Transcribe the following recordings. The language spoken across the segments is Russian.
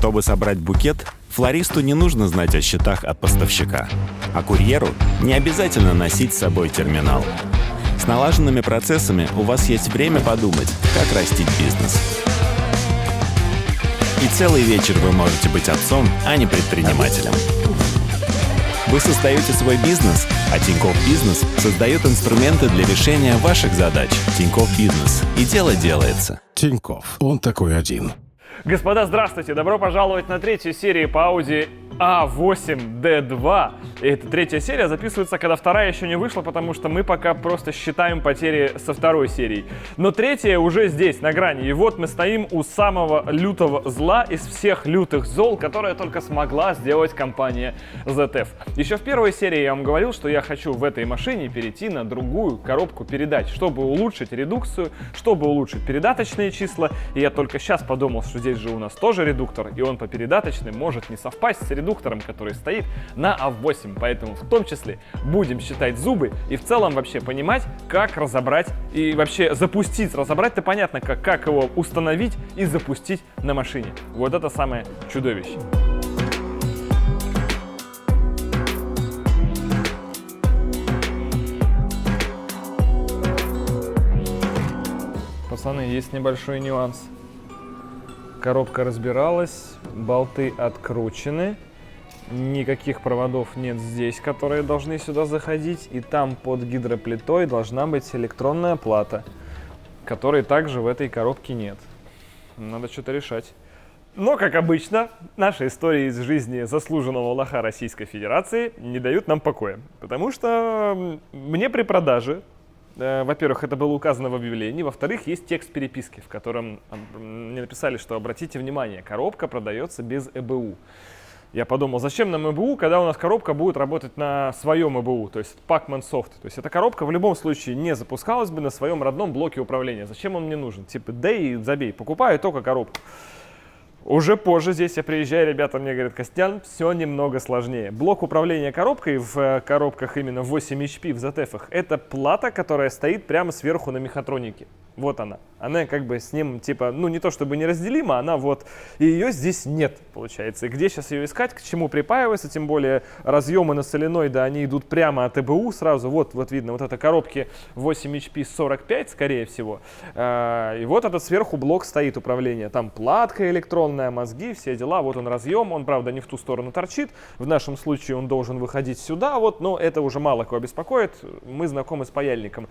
Чтобы собрать букет, флористу не нужно знать о счетах от поставщика, а курьеру не обязательно носить с собой терминал. С налаженными процессами у вас есть время подумать, как растить бизнес. И целый вечер вы можете быть отцом, а не предпринимателем. Вы создаете свой бизнес, а Тинькофф Бизнес создает инструменты для решения ваших задач. Тинькофф Бизнес. И дело делается. Тинькофф. Он такой один. Господа, здравствуйте! Добро пожаловать на третью серию по Audi A8D2. И эта третья серия записывается, когда вторая еще не вышла, потому что мы пока просто считаем потери со второй серии. Но третья уже здесь, на грани. И вот мы стоим у самого лютого зла из всех лютых зол, которое только смогла сделать компания ZF. Еще в первой серии я вам говорил, что я хочу в этой машине перейти на другую коробку передач, чтобы улучшить редукцию, чтобы улучшить передаточные числа. И я только сейчас подумал, что здесь же у нас тоже редуктор, и он по передаточным может не совпасть с редуктором, который стоит на A8. Поэтому в том числе будем считать зубы и в целом вообще понимать, как разобрать и вообще запустить. Разобрать-то понятно, как его установить и запустить на машине. Вот это самое чудовище. Пацаны, есть небольшой нюанс. Коробка разбиралась, болты откручены. Никаких проводов нет здесь, которые должны сюда заходить. И там под гидроплитой должна быть электронная плата, которой также в этой коробке нет. Надо что-то решать. Но, как обычно, наши истории из жизни заслуженного лоха Российской Федерации не дают нам покоя. Потому что мне при продаже, во-первых, это было указано в объявлении, во-вторых, есть текст переписки, в котором мне написали, что обратите внимание, коробка продается без ЭБУ. Я подумал, зачем нам ЭБУ, когда у нас коробка будет работать на своем ЭБУ, то есть Pacman Soft. То есть эта коробка в любом случае не запускалась бы на своем родном блоке управления. Зачем он мне нужен? Типа, да и забей, покупаю только коробку. Уже позже здесь я приезжаю, ребята мне говорят, Костян, все немного сложнее. Блок управления коробкой в коробках именно 8 HP в ZF это плата, которая стоит прямо сверху на мехатронике. Вот она. Она как бы с ним, типа, ну не то чтобы неразделима, она вот, и ее здесь нет, получается. И где сейчас ее искать, к чему припаивается, тем более разъемы на соленоиды, они идут прямо от ЭБУ сразу. Вот видно, вот это коробки 8 HP 45, скорее всего. И вот этот сверху блок стоит управления. Там платка электронная, мозги, все дела. Вот он разъем, он, правда, не в ту сторону торчит. В нашем случае он должен выходить сюда, вот, но это уже мало кого беспокоит. Мы знакомы с паяльником.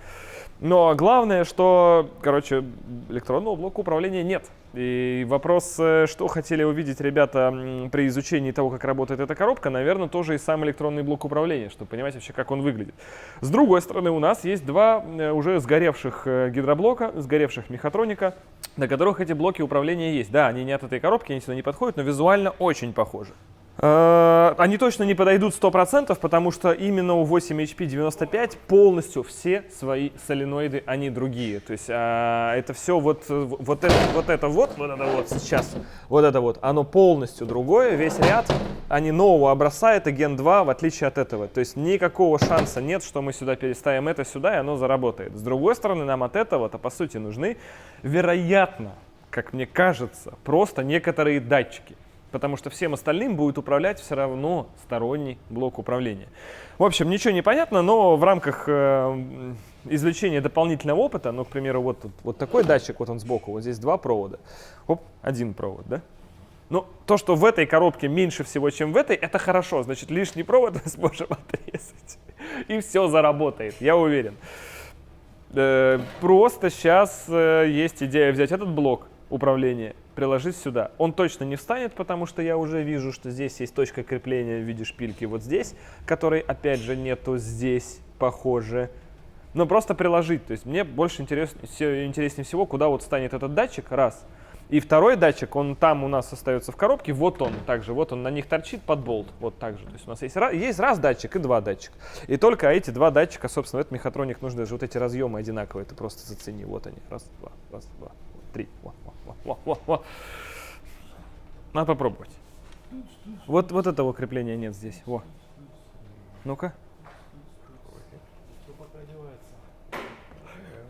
Но главное, что, короче, электронного блока управления нет. И вопрос, что хотели увидеть ребята при изучении того, как работает эта коробка, наверное, тоже и сам электронный блок управления, чтобы понимать вообще, как он выглядит. С другой стороны, у нас есть два уже сгоревших гидроблока, сгоревших мехатроника, на которых эти блоки управления есть. Да, они не от этой коробки, они сюда не подходят, но визуально очень похожи. Они точно не подойдут 100%, потому что именно у 8 HP 95 полностью все свои соленоиды, они другие. То есть это все вот это сейчас, вот это вот, оно полностью другое, весь ряд, они нового образца, это Gen 2, в отличие от этого. То есть никакого шанса нет, что мы сюда переставим это сюда, и оно заработает. С другой стороны, нам от этого-то, по сути, нужны, вероятно, как мне кажется, просто некоторые датчики. Потому что всем остальным будет управлять все равно сторонний блок управления. В общем, ничего не понятно, но в рамках извлечения дополнительного опыта, ну, к примеру, вот такой датчик, вот он сбоку, вот здесь два провода. Оп, один провод, да? Ну, то, что в этой коробке меньше всего, чем в этой, это хорошо. Значит, лишний провод мы сможем отрезать. И все заработает, я уверен. Просто сейчас есть идея взять этот блок управления, приложить сюда. Он точно не встанет, потому что я уже вижу, что здесь есть точка крепления в виде шпильки вот здесь, которой опять же нету здесь, похоже. Но просто приложить. То есть мне больше интереснее всего, куда вот станет этот датчик, раз. И второй датчик, он там у нас остается в коробке, вот он также, вот он на них торчит под болт, вот так же. То есть у нас есть раз датчик и два датчика. И только эти два датчика, собственно, в этот мехатроник нужны, даже вот эти разъемы одинаковые, ты просто зацени, вот они, раз, два, три, во. Надо попробовать. Вот этого крепления нет здесь, во. Ну-ка.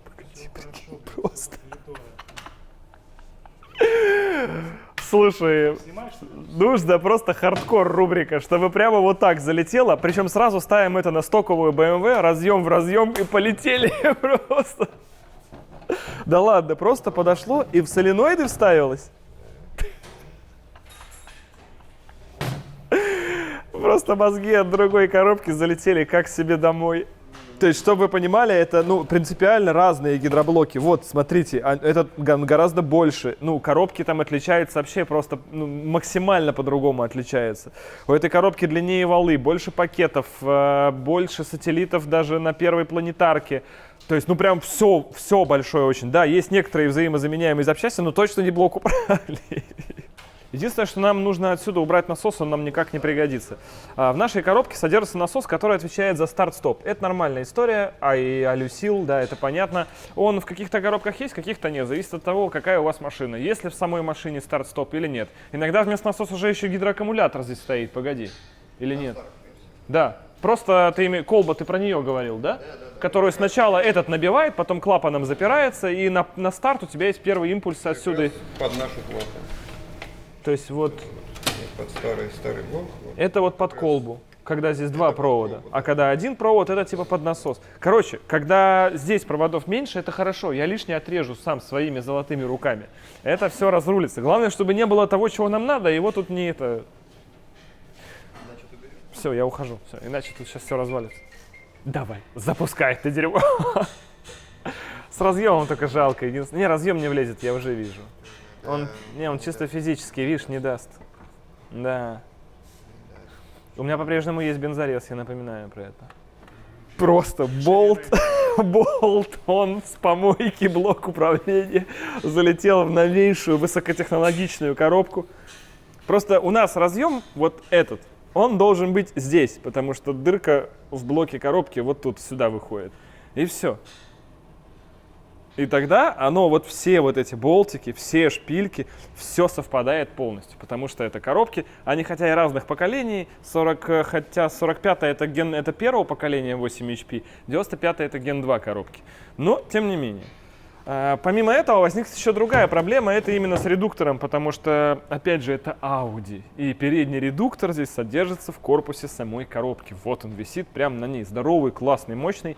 Погоди, прикинь, просто. Слушай, нужно просто хардкор рубрика, чтобы прямо вот так залетело. Причем сразу ставим это на стоковую BMW, разъем в разъем и полетели просто. Да ладно, просто подошло и в соленоиды вставилось. Просто мозги от другой коробки залетели как себе домой. То есть, чтобы вы понимали, это, принципиально разные гидроблоки. Вот, смотрите, этот гораздо больше. Коробки там отличаются вообще просто, максимально по-другому отличаются. У этой коробки длиннее валы, больше пакетов, больше сателлитов даже на первой планетарке. То есть, прям все большое очень. Да, есть некоторые взаимозаменяемые запчасти, но точно не блок управления. Единственное, что нам нужно отсюда убрать насос, он нам никак не пригодится. В нашей коробке содержится насос, который отвечает за старт-стоп. Это нормальная история, и алюсил, да, это понятно. Он в каких-то коробках есть, в каких-то нет. Зависит от того, какая у вас машина. Есть ли в самой машине старт-стоп или нет. Иногда вместо насоса уже еще гидроаккумулятор здесь стоит, погоди. Или нет? Да. Просто колба, ты про нее говорил, да? Которую сначала этот набивает, потом клапаном запирается, и на старт у тебя есть первый импульс отсюда. Под нашу плату. То есть вот Под старый блок. это вот под колбу, когда здесь два провода, а когда один провод, это типа под насос. Короче, когда здесь проводов меньше, это хорошо, я лишнее отрежу сам своими золотыми руками. Это все разрулится. Главное, чтобы не было того, чего нам надо, и вот тут не это... Все, я ухожу, все, иначе тут сейчас все развалится. Давай, запускай ты дерьмо. С разъемом только жалко. Не, разъем не влезет, я уже вижу. Он чисто физически, видишь, не даст. Да. У меня по-прежнему есть бензорез, я напоминаю про это. Просто болт, он с помойки, блок управления залетел в новейшую высокотехнологичную коробку. Просто у нас разъем, вот этот, он должен быть здесь, потому что дырка в блоке коробки вот тут сюда выходит. И все. И тогда оно, вот все вот эти болтики, все шпильки, все совпадает полностью, потому что это коробки, они хотя и разных поколений, хотя 45-я это первого поколения 8 HP, 95-я это Gen 2 коробки, но тем не менее. Помимо этого возникла еще другая проблема, это именно с редуктором, потому что, опять же, это Audi, и передний редуктор здесь содержится в корпусе самой коробки, вот он висит прямо на ней, здоровый, классный, мощный.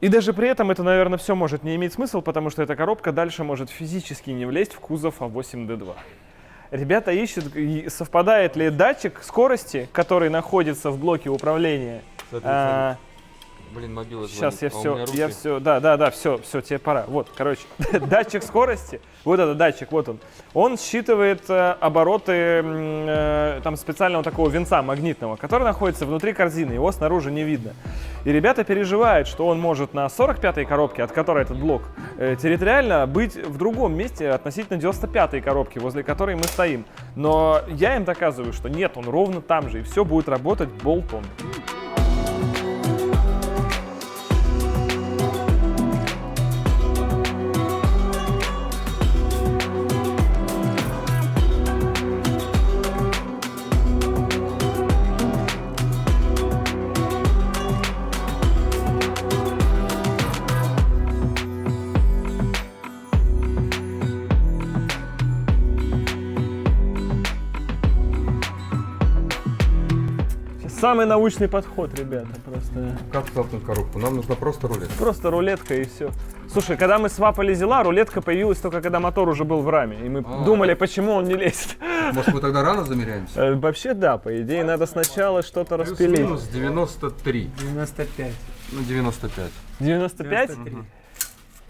И даже при этом это, наверное, все может не иметь смысла, потому что эта коробка дальше может физически не влезть в кузов А8D2. Ребята ищут, совпадает ли датчик скорости, который находится в блоке управления. Блин, мобила звонит. Сейчас я все, да, все, тебе пора. Вот, короче, датчик скорости, вот этот датчик, вот он считывает обороты там специального такого венца магнитного, который находится внутри корзины, его снаружи не видно. И ребята переживают, что он может на 45-й коробке, от которой этот блок, территориально быть в другом месте относительно 95-й коробки, возле которой мы стоим. Но я им доказываю, что нет, он ровно там же, и все будет работать болт-он. Самый научный подход, ребята, просто. Как столкнуть коробку? Нам нужна просто рулетка. Просто рулетка и все. Слушай, когда мы свапали зила, рулетка появилась только когда мотор уже был в раме. И мы думали, почему он не лезет. Может, мы тогда рано замеряемся? Вообще да, по идее, надо сначала что-то распилить. Плюс-минус 93. 95. Ну, 95. 95?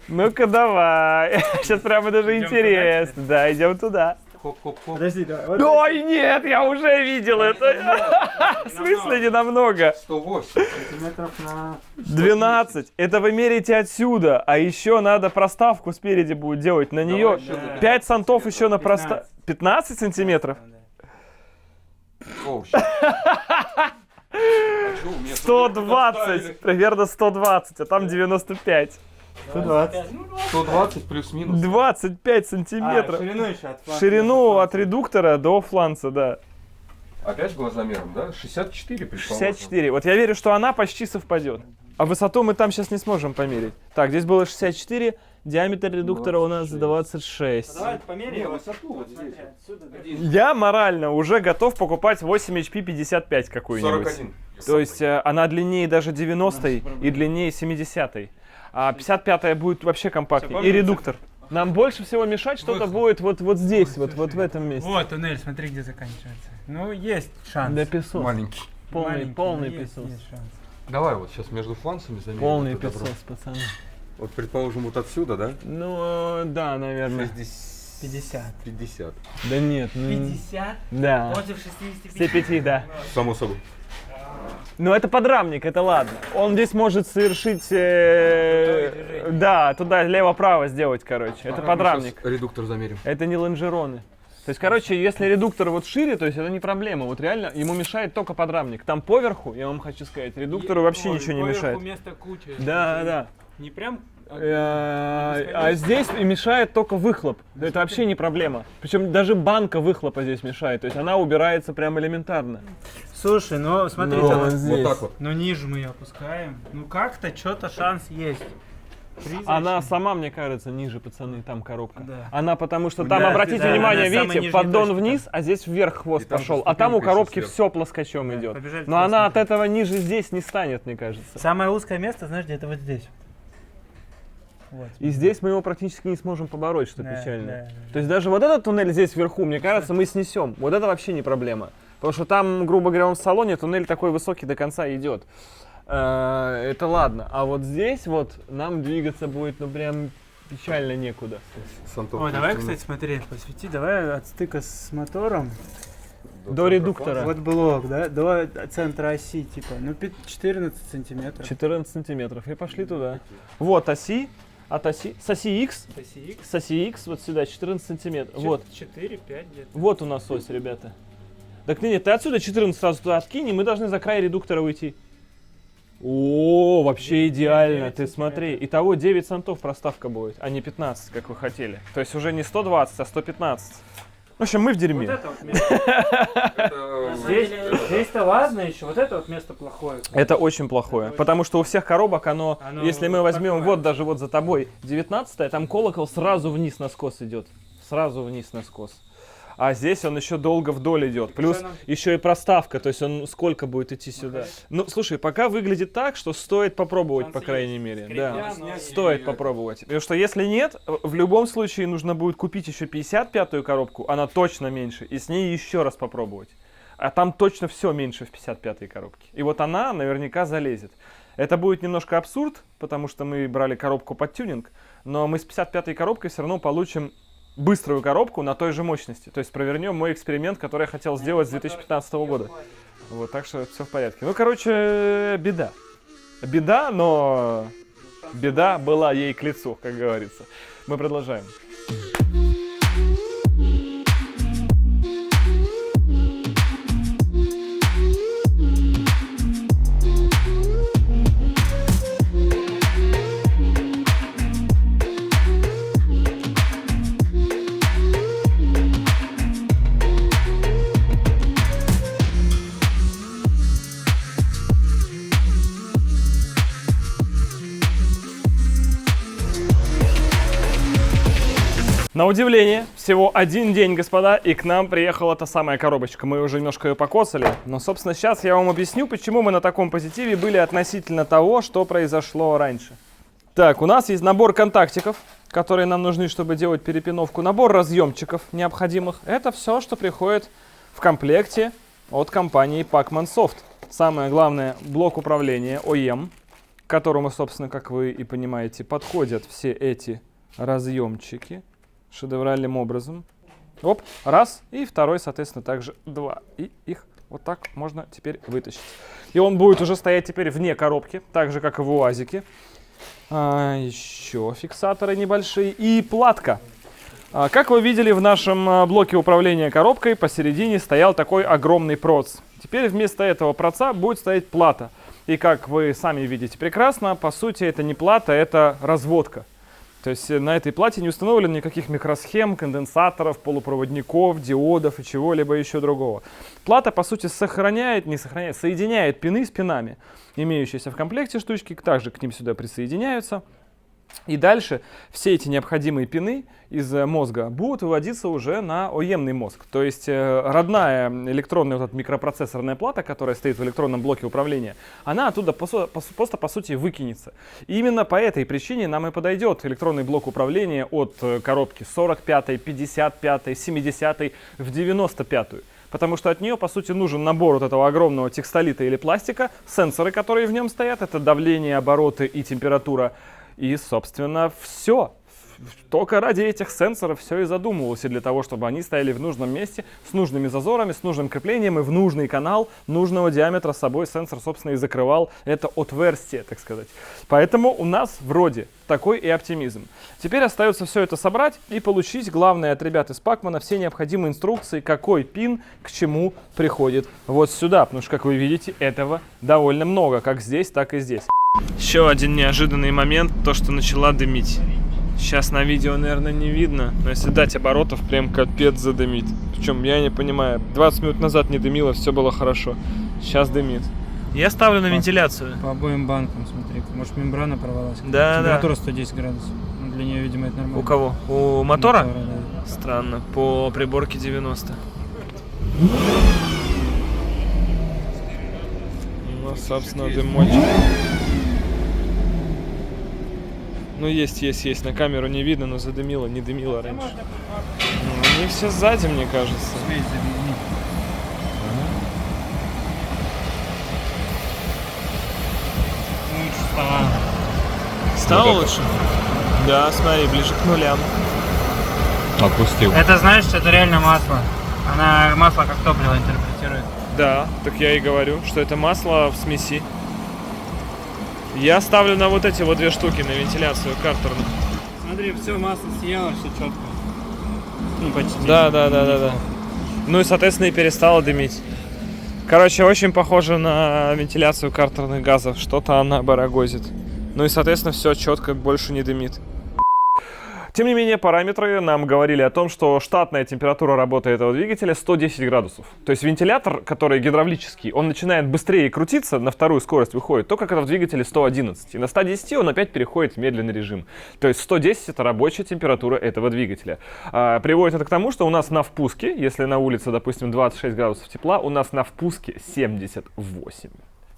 Ну-ка давай. Сейчас прямо даже интересно. Да, идем туда. Хоп-хоп-хоп. Подожди, давай. Ой, нет, я уже видел это. В смысле не намного? 108. Сантиметров на... 12. Это вы меряете отсюда, а еще надо проставку спереди будет делать. На нее 5 сантов еще на проставку. 15 сантиметров? Оу, щит. 120, примерно 120, а там 95. 120. 120 плюс-минус. 25 сантиметров. Ширину еще от фланца. Ширину от редуктора до фланца, да. Опять глазомером, да? 64, предположим. 64. Вот я верю, что она почти совпадет. А высоту мы там сейчас не сможем померить. Так, здесь было 64, Диаметр редуктора у нас 26. Давай померяем. высоту вот здесь. Отсюда, да. Я морально уже готов покупать 8 HP 55 какую-нибудь. 41. То есть она длиннее даже 90-й и длиннее 70-й. А 55-я будет вообще компактнее. И редуктор. Нам больше всего мешать что-то будет вот здесь, вот в этом месте. Вот туннель, смотри, где заканчивается. Ну, есть шанс. Да песос. Маленький. Маленький, Полный но есть песос. шанс. Давай вот сейчас между фланцами замерим. Полный это добро. песос, пацаны. Вот предположим вот отсюда, да? Ну, да, наверное. 50. 50. Да нет, ну... 50 Да. против 65. Все 5, да. Само собой. Но это подрамник, это ладно. Он здесь может совершить... да, туда лево-право сделать, короче. Это подрамник. Сейчас редуктор замерим. Это не лонжероны. То есть, короче, если редуктор вот шире, то есть это не проблема. Вот реально ему мешает только подрамник. Там поверху, я вам хочу сказать, редуктору вообще ничего не мешает. Место куча. Да, да. Не прям... А здесь и мешает только выхлоп. Это вообще не проблема. Причем даже банка выхлопа здесь мешает. То есть она убирается прям элементарно. Слушай, ну смотрите, Но она- здесь. Вот так вот. ну ниже мы ее опускаем. Ну как-то, что-то шанс есть. Она сама, мне кажется, ниже, пацаны, там коробка. Да. Она потому что там, Да, обратите да, внимание, она самая видите, нижняя поддон точка вниз, а здесь вверх хвост И там пошел. же А там у ступенька коробки еще все плоскочем Да, идет. побежать Но она от плоскостно. этого ниже здесь не станет, мне кажется. Самое узкое место, знаешь, где-то вот здесь. Вот. И здесь мы его практически не сможем побороть, что Да, печально. да, да. То есть даже вот этот туннель здесь вверху, мне кажется, мы снесем. Вот это вообще не проблема. Потому что там, грубо говоря, он в салоне, туннель такой высокий до конца идет. Это ладно. А вот здесь вот нам двигаться будет, ну прям печально некуда. О, давай, кстати, смотри, посвети, давай от стыка с мотором. До редуктора. Вот блок, да, до центра оси, типа, ну 14 сантиметров. 14 сантиметров. И пошли туда. Вот оси. От оси. С оси X. Оси X. С оси X вот сюда 14 сантиметров. Вот. 4, 5 где-то. Вот у нас ось, ребята. Так нет, ты отсюда 14 сразу туда откинь, и мы должны за край редуктора уйти. О, вообще идеально, 9 ты смотри. сантиметров. Итого 9 сантов проставка будет, а не 15, как вы хотели. То есть уже не 120, а 115. В общем, мы в дерьме. Вот это вот место. Здесь-то ладно еще, вот это вот место плохое. Это очень плохое, потому что у всех коробок оно если мы возьмем такое. вот даже вот за тобой 19-е, там колокол сразу вниз на скос идет. Сразу вниз на скос. А здесь он еще долго вдоль идет. Плюс Что нам? еще и проставка, то есть он сколько будет идти сюда. Ну, слушай, пока выглядит так, что стоит попробовать, по Шансы крайней есть. мере. Скрипя, Да, но- стоит попробовать. Потому что если нет, в любом случае нужно будет купить еще 55-ю коробку, она точно меньше, и с ней еще раз попробовать. А там точно все меньше в 55-й коробке. И вот она наверняка залезет. Это будет немножко абсурд, потому что мы брали коробку под тюнинг, но мы с 55-й коробкой все равно получим быструю коробку на той же мощности. То есть провернем мой эксперимент, который я хотел сделать с 2015 года. Вот, так что все в порядке. Ну, короче, беда. Беда, но беда была ей к лицу, как говорится. Мы продолжаем. На удивление, всего один день, господа, и к нам приехала та самая коробочка. Мы уже немножко ее покоцали, но, собственно, сейчас я вам объясню, почему мы на таком позитиве были относительно того, что произошло раньше. Так, у нас есть набор контактиков, которые нам нужны, чтобы делать перепиновку, набор разъемчиков необходимых. Это все, что приходит в комплекте от компании Pacman Soft. Самое главное, блок управления OEM, к которому, собственно, как вы и понимаете, подходят все эти разъемчики шедевральным образом. Оп, раз, и второй, соответственно, также два. И их вот так можно теперь вытащить. И он будет уже стоять теперь вне коробки, так же, как и в УАЗике. Еще фиксаторы небольшие и платка. Как вы видели в нашем блоке управления коробкой, посередине стоял такой огромный проц. Теперь вместо этого проца будет стоять плата. И как вы сами видите прекрасно, по сути это не плата, это разводка. То есть на этой плате не установлено никаких микросхем, конденсаторов, полупроводников, диодов и чего-либо еще другого. Плата, по сути, соединяет пины с пинами. Имеющиеся в комплекте штучки также к ним сюда присоединяются. И дальше все эти необходимые пины из мозга будут выводиться уже на OEM-ный мозг. То есть родная электронная вот эта микропроцессорная плата, которая стоит в электронном блоке управления, она оттуда просто по сути выкинется. И именно по этой причине нам и подойдет электронный блок управления от коробки 45-й, 55-й, 70-й в 95-ю. Потому что от нее, по сути, нужен набор вот этого огромного текстолита или пластика, сенсоры, которые в нем стоят, это давление, обороты и температура. И, собственно, все. Только ради этих сенсоров все и задумывалось, и для того, чтобы они стояли в нужном месте, с нужными зазорами, с нужным креплением и в нужный канал нужного диаметра с собой сенсор, собственно, и закрывал это отверстие, так сказать. Поэтому у нас вроде такой и оптимизм. Теперь остается все это собрать и получить, главное, от ребят из Pacman все необходимые инструкции, какой пин к чему приходит вот сюда. Потому что, как вы видите, этого довольно много, как здесь, так и здесь. Еще один неожиданный момент, то, что начала дымить. Сейчас на видео, наверное, не видно, но если дать оборотов, прям капец задымит. Причем, я не понимаю, 20 минут назад не дымило, все было хорошо. Сейчас дымит. Я ставлю на вентиляцию. По обоим банкам, смотри. Может, мембрана порвалась. Да, температура 110 градусов. Ну, для нее, видимо, это нормально. У кого? У мотора? Да. Странно. По приборке 90. Ну, собственно, дымочек. Ну, есть. На камеру не видно, но задымило, не дымило раньше. Ну, они все сзади, мне кажется. Стало лучше? Да, смотри, ближе к нулям. Опустил. Это, знаешь, это реально масло. Она масло как топливо интерпретирует. Да, так я и говорю, что это масло в смеси. Я ставлю на вот эти вот две штуки, на вентиляцию картерную. Смотри, все масло съело, все четко. Ну, почти. Да. Ну и, соответственно, и перестало дымить. Короче, очень похоже на вентиляцию картерных газов. Что-то она барагозит. Ну и, соответственно, все четко, больше не дымит. Тем не менее, параметры нам говорили о том, что штатная температура работы этого двигателя 110 градусов. То есть вентилятор, который гидравлический, он начинает быстрее крутиться, на вторую скорость выходит, только когда в двигателе 111. И на 110 он опять переходит в медленный режим. То есть 110 это рабочая температура этого двигателя. Приводит это к тому, что у нас на впуске, если на улице, допустим, 26 градусов тепла, у нас на впуске 78.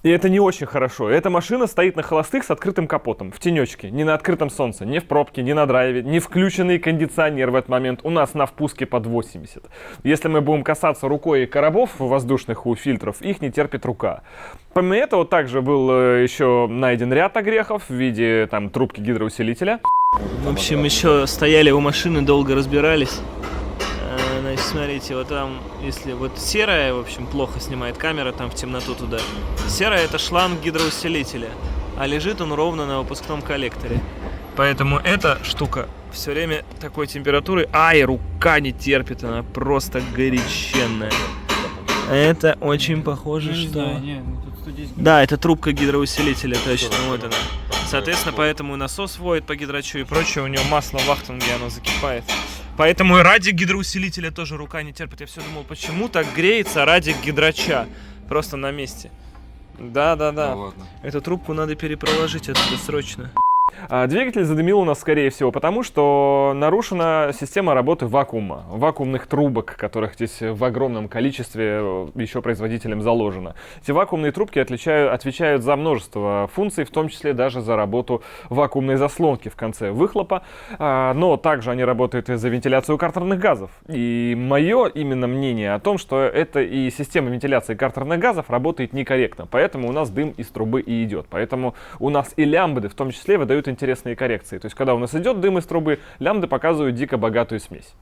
И это не очень хорошо. Эта машина стоит на холостых с открытым капотом, в тенечке, не на открытом солнце, не в пробке, не на драйве, не включенный кондиционер в этот момент. У нас на впуске под 80. Если мы будем касаться рукой коробов воздушных у фильтров, их не терпит рука. Помимо этого, также был еще найден ряд огрехов в виде там трубки гидроусилителя. В общем, еще стояли у машины, долго разбирались. Значит, смотрите, вот там, если вот серая, в общем, плохо снимает камера, там в темноту туда. Серая — это шланг гидроусилителя, а лежит он ровно на выпускном коллекторе. Поэтому эта штука все время такой температуры, ай, рука не терпит, она просто горяченная. Это очень похоже, что... Да, это трубка гидроусилителя, точно, вот она. Соответственно, поэтому насос воет по гидрачу и прочее, у него масло в вахтунге, оно закипает. Поэтому и радик гидроусилителя тоже рука не терпит. Я все думал, почему так греется радик гидрача? Просто на месте. Да. Эту трубку надо перепроложить отсюда срочно. Двигатель задымил у нас, скорее всего, потому что нарушена система работы вакуума, вакуумных трубок, которых здесь в огромном количестве еще производителем заложено. Эти вакуумные трубки отвечают за множество функций, в том числе даже за работу вакуумной заслонки в конце выхлопа, но также они работают и за вентиляцию картерных газов. И мое именно мнение о том, что это и система вентиляции картерных газов работает некорректно, поэтому у нас дым из трубы и идет. Поэтому у нас и лямбды в том числе выдают интересные коррекции. То есть, когда у нас идет дым из трубы, лямбды показывают дико богатую смесь.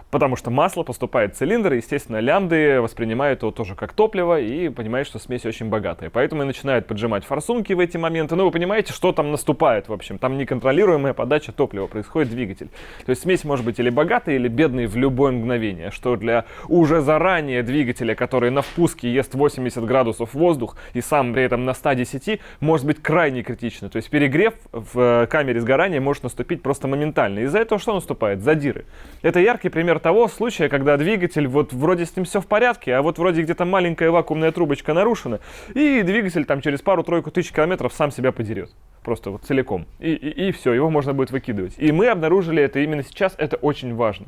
Потому что масло поступает в цилиндр, и, естественно, лямбды воспринимают его тоже как топливо и понимают, что смесь очень богатая. Поэтому и начинают поджимать форсунки в эти моменты. Ну, вы понимаете, что там наступает, в общем. Там неконтролируемая подача топлива происходит в двигатель. То есть смесь может быть или богатой, или бедной в любое мгновение. Что для уже заранее двигателя, который на впуске ест 80 градусов воздух и сам при этом на 110, может быть крайне критично. То есть перегрев в камере сгорания может наступить просто моментально. Из-за этого что наступает? Задиры. Это яркий пример того случая, когда двигатель, вот вроде с ним все в порядке, а вот вроде где-то маленькая вакуумная трубочка нарушена, и двигатель там через пару-тройку тысяч километров сам себя подерет. просто вот целиком. И все, его можно будет выкидывать. И мы обнаружили это именно сейчас, это очень важно.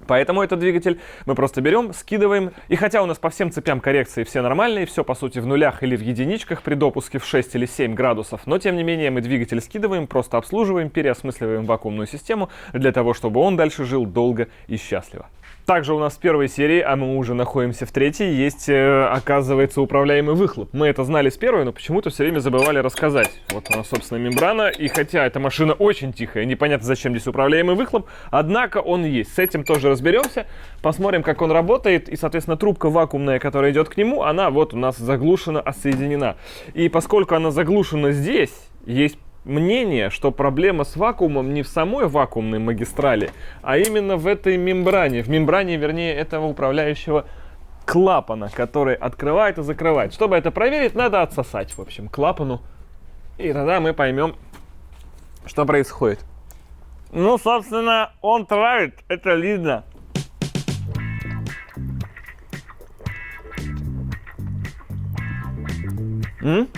Поэтому этот двигатель мы просто берем, скидываем. И хотя у нас по всем цепям коррекции все нормальные, все по сути в нулях или в единичках при допуске в 6 или 7 градусов, но тем не менее мы двигатель скидываем, просто обслуживаем, переосмысливаем вакуумную систему для того, чтобы он дальше жил долго и счастливо. Также у нас в первой серии, а мы уже находимся в третьей, есть, оказывается, управляемый выхлоп. Мы это знали с первой, но почему-то все время забывали рассказать. Вот она, собственно, мембрана, и хотя эта машина очень тихая, непонятно, зачем здесь управляемый выхлоп, однако он есть. С этим тоже разберемся, посмотрим, как он работает, и, соответственно, трубка вакуумная, которая идет к нему, она вот у нас заглушена, отсоединена. И поскольку она заглушена здесь, есть мнение, что проблема с вакуумом не в самой вакуумной магистрали, а именно в этой мембране. В мембране, вернее, этого управляющего клапана, который открывает и закрывает. Чтобы это проверить, надо отсосать, в общем, клапану. И тогда мы поймем, что происходит. Ну, собственно, он травит, это видно. Угу.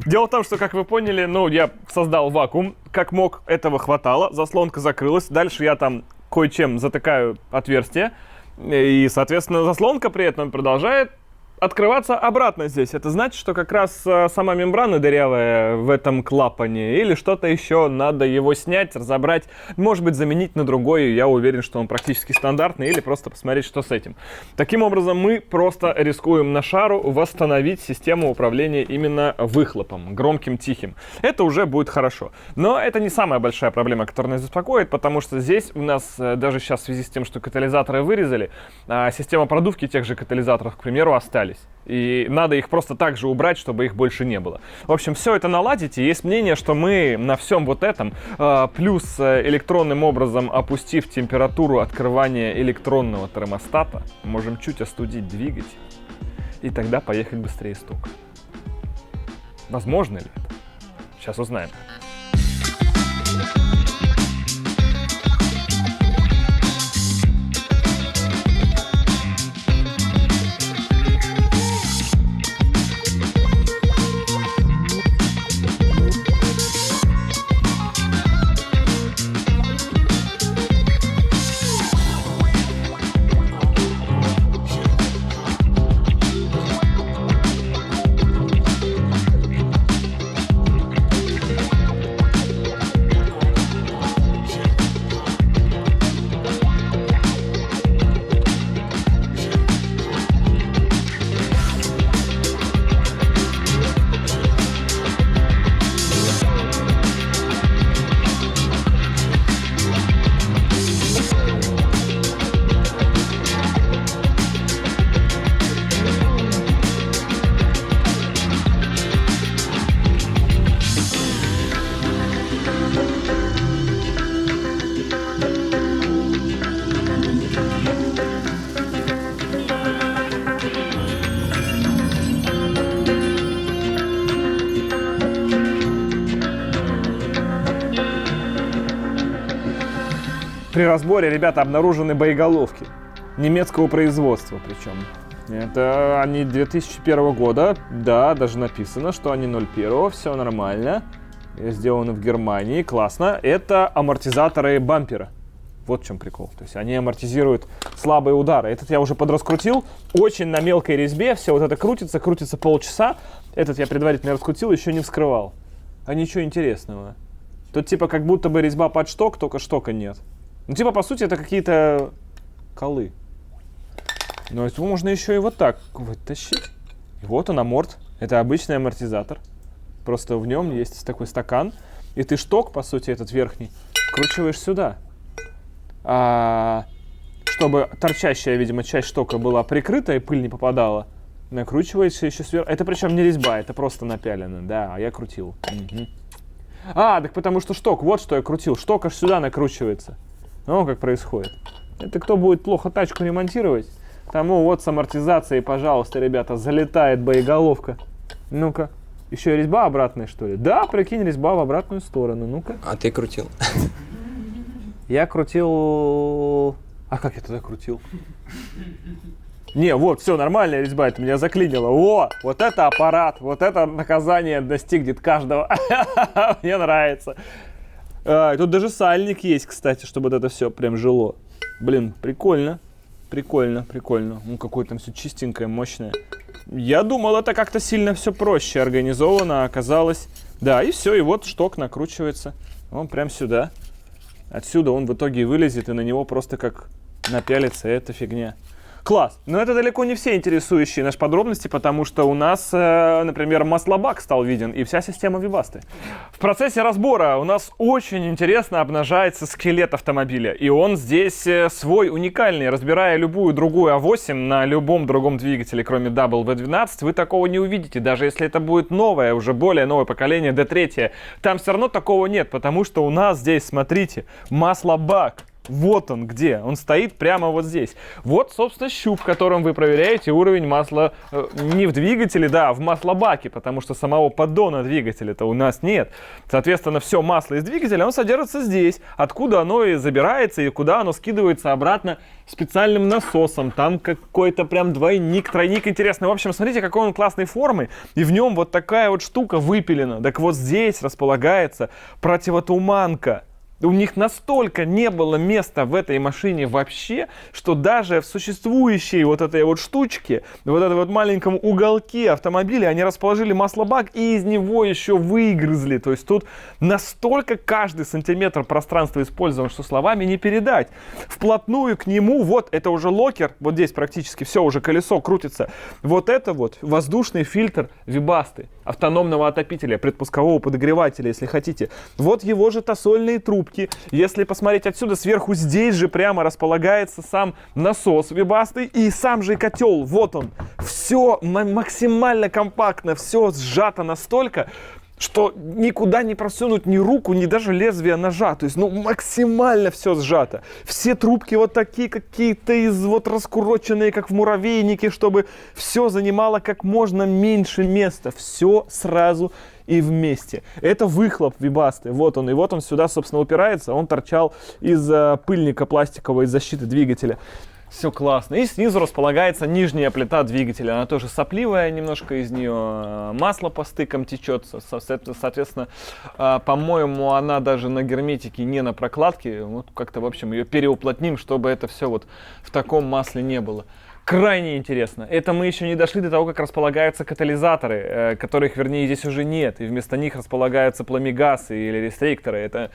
Дело в том, что, как вы поняли, я создал вакуум, как мог, этого хватало, заслонка закрылась, дальше я там кое-чем затыкаю отверстие, и, соответственно, заслонка при этом продолжает открываться обратно здесь. Это значит, что как раз сама мембрана дырявая в этом клапане или что-то еще, надо его снять, разобрать, может быть, заменить на другой. Я уверен, что он практически стандартный, или просто посмотреть, что с этим. Таким образом, мы просто рискуем на шару восстановить систему управления именно выхлопом, громким, тихим. Это уже будет хорошо. Но это не самая большая проблема, которая нас беспокоит, потому что здесь у нас, даже сейчас в связи с тем, что катализаторы вырезали, система продувки тех же катализаторов, к примеру, остались. И надо их просто так же убрать, чтобы их больше не было. В общем, все это наладить, и есть мнение, что мы на всем вот этом, плюс электронным образом опустив температуру открывания электронного термостата, можем чуть остудить двигатель, и тогда поехать быстрее с тока. Возможно ли это? Сейчас узнаем. При разборе, ребята, обнаружены боеголовки. Немецкого производства причем. Это они 2001 года. Да, даже написано, что они 01, все нормально. Сделаны в Германии, классно. Это амортизаторы бампера. Вот в чем прикол. То есть они амортизируют слабые удары. Этот я уже подраскрутил. Очень на мелкой резьбе. Все вот это крутится полчаса. Этот я предварительно раскрутил, еще не вскрывал. А ничего интересного. Тут типа как будто бы резьба под шток, только штока нет. Ну, типа, по сути, это какие-то колы. Но это можно еще и вот так вытащить. И вот он, аморт. Это обычный амортизатор. Просто в нем есть такой стакан. И ты шток, по сути, этот верхний, вкручиваешь сюда. Чтобы торчащая, видимо, часть штока была прикрыта и пыль не попадала, накручивается еще сверху. Это причем не резьба, это просто напялено. Да, а я крутил. Угу. Так потому что шток, вот что я крутил. Шток аж сюда накручивается. Ну, как происходит. Это кто будет плохо тачку ремонтировать, тому вот с амортизацией, пожалуйста, ребята, залетает боеголовка. Ну-ка. Еще и резьба обратная, что ли? Да, прикинь, резьба в обратную сторону. Ну-ка. А ты крутил? Я крутил... А как я туда крутил? Не, вот, все, нормальная резьба, это меня заклинило. О, вот это аппарат, вот это наказание достигнет каждого. Мне нравится. Тут даже сальник есть, кстати, чтобы вот это все прям жило. Блин, прикольно. Прикольно. Ну, какое там все чистенькое, мощное. Я думал, это как-то сильно все проще организовано, а оказалось... Да, и все, и вот шток накручивается. Он прям сюда. Отсюда он в итоге вылезет, и на него просто как напялится эта фигня. Класс. Но это далеко не все интересующие нас подробности, потому что у нас, например, маслобак стал виден и вся система Weebasты. В процессе разбора у нас очень интересно обнажается скелет автомобиля. И он здесь свой уникальный. Разбирая любую другую А8 на любом другом двигателе, кроме W12, вы такого не увидите. Даже если это будет новое, уже более новое поколение, D3. Там все равно такого нет, потому что у нас здесь, смотрите, маслобак. Вот он где, он стоит прямо вот здесь. Вот, собственно, щуп, которым вы проверяете уровень масла не в двигателе, да, а в маслобаке, потому что самого поддона двигателя-то у нас нет. Соответственно, все масло из двигателя, оно содержится здесь, откуда оно и забирается, и куда оно скидывается обратно специальным насосом. Там какой-то прям двойник, тройник интересный. В общем, смотрите, какой он классной формы, и в нем вот такая вот штука выпилена. Так вот здесь располагается противотуманка. У них настолько не было места в этой машине вообще, что даже в существующей вот этой вот штучке, вот этой вот маленьком уголке автомобиля, они расположили маслобак и из него еще выгрызли. То есть тут настолько каждый сантиметр пространства использован, что словами не передать. Вплотную к нему, вот это уже локер, вот здесь практически все, уже колесо крутится. Вот это вот воздушный фильтр Weebasты, автономного отопителя, предпускового подогревателя, если хотите. Вот его же тосольные трубки. Если посмотреть отсюда, сверху здесь же прямо располагается сам насос Weebasты и сам же котел. Вот он. Все максимально компактно, все сжато настолько, что никуда не просунуть ни руку, ни даже лезвие ножа. То есть, ну, максимально все сжато. Все трубки вот такие какие-то вот раскуроченные, как в муравейнике, чтобы все занимало как можно меньше места. Все сразу и вместе. Это выхлоп Weebasты. Вот он. И вот он сюда, собственно, упирается. Он торчал из пыльника пластикового, из защиты двигателя. Все классно. И снизу располагается нижняя плита двигателя. Она тоже сопливая, немножко из нее масло по стыкам течет. Соответственно, по-моему, она даже на герметике, не на прокладке. Вот как-то, в общем, ее переуплотним, чтобы это все вот в таком масле не было. Крайне интересно. Это мы еще не дошли до того, как располагаются катализаторы, которых, вернее, здесь уже нет. И вместо них располагаются пламегасы или рестрикторы. Это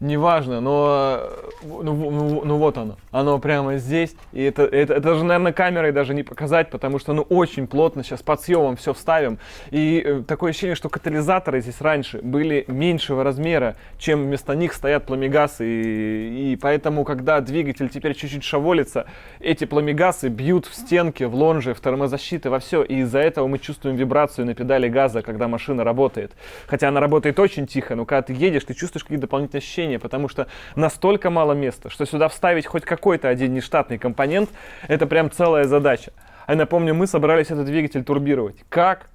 неважно, но ну вот оно. Оно прямо здесь. И это же, наверное, камерой даже не показать, потому что, ну, очень плотно. Сейчас под съемом все вставим. И такое ощущение, что катализаторы здесь раньше были меньшего размера, чем вместо них стоят пламегасы. И поэтому, когда двигатель теперь чуть-чуть шаволится, эти пламегасы бьют в стенки, в лонжи, в термозащиты, во все. И из-за этого мы чувствуем вибрацию на педали газа, когда машина работает. Хотя она работает очень тихо, но когда ты едешь, ты чувствуешь какие-то дополнительные ощущения, потому что настолько мало места, что сюда вставить хоть какой-то один нештатный компонент, это прям целая задача. А я напомню, мы собрались этот двигатель турбировать. Как?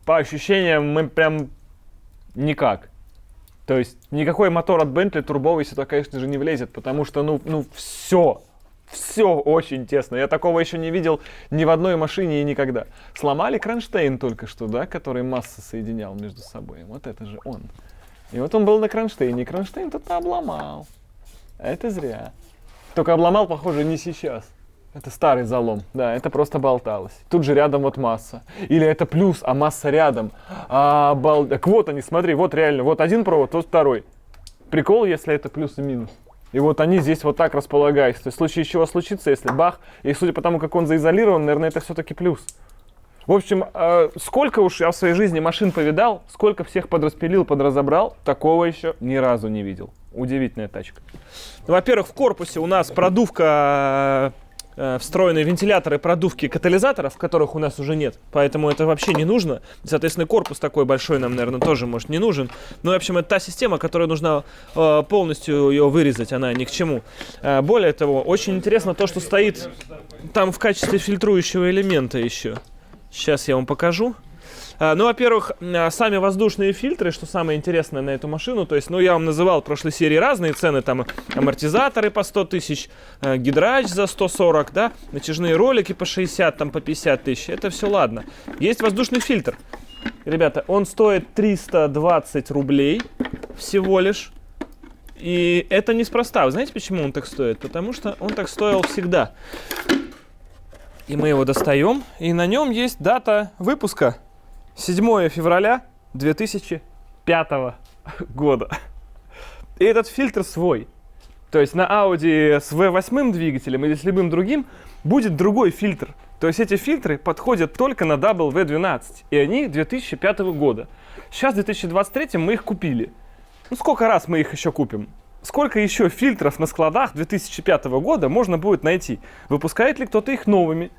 По ощущениям, мы прям никак. То есть никакой мотор от Bentley турбовый сюда, конечно же, не влезет, потому что, ну все очень тесно. Я такого еще не видел ни в одной машине и никогда. Сломали кронштейн только что, да, который масса соединял между собой. Вот это же он. И вот он был на кронштейне. И кронштейн кто-то обломал. А это зря. Только обломал, похоже, не сейчас. Это старый залом. Да, это просто болталось. Тут же рядом вот масса. Или это плюс, а масса рядом. Так вот они, смотри, вот реально. Вот один провод, вот второй. Прикол, если это плюс и минус. И вот они здесь вот так располагаются. То есть в случае чего случится, если бах, и судя по тому, как он заизолирован, наверное, это все-таки плюс. В общем, сколько уж я в своей жизни машин повидал, сколько всех подраспилил, подразобрал, такого еще ни разу не видел. Удивительная тачка. Ну, во-первых, в корпусе у нас продувка, встроенные вентиляторы продувки катализаторов, которых у нас уже нет, поэтому это вообще не нужно. Соответственно, корпус такой большой нам, наверное, тоже, может, не нужен. Ну, в общем, это та система, которая нужна полностью ее вырезать, она ни к чему. Более того, очень интересно то, что стоит там в качестве фильтрующего элемента еще. Сейчас я вам покажу. Ну, во-первых, сами воздушные фильтры, что самое интересное на эту машину, то есть, ну, я вам называл в прошлой серии разные цены, там, амортизаторы по 100 тысяч, гидрач за 140, да, натяжные ролики по 60, там, по 50 тысяч, это все ладно. Есть воздушный фильтр. Ребята, он стоит 320 рублей всего лишь. И это неспроста. Вы знаете, почему он так стоит? Потому что он так стоил всегда. И мы его достаем, и на нем есть дата выпуска. 7 февраля 2005 года. И этот фильтр свой. То есть на Audi с V8 двигателем или с любым другим будет другой фильтр. То есть эти фильтры подходят только на W12. И они 2005 года. Сейчас в 2023 мы их купили. Ну сколько раз мы их еще купим? Сколько еще фильтров на складах 2005 года можно будет найти? Выпускает ли кто-то их новыми?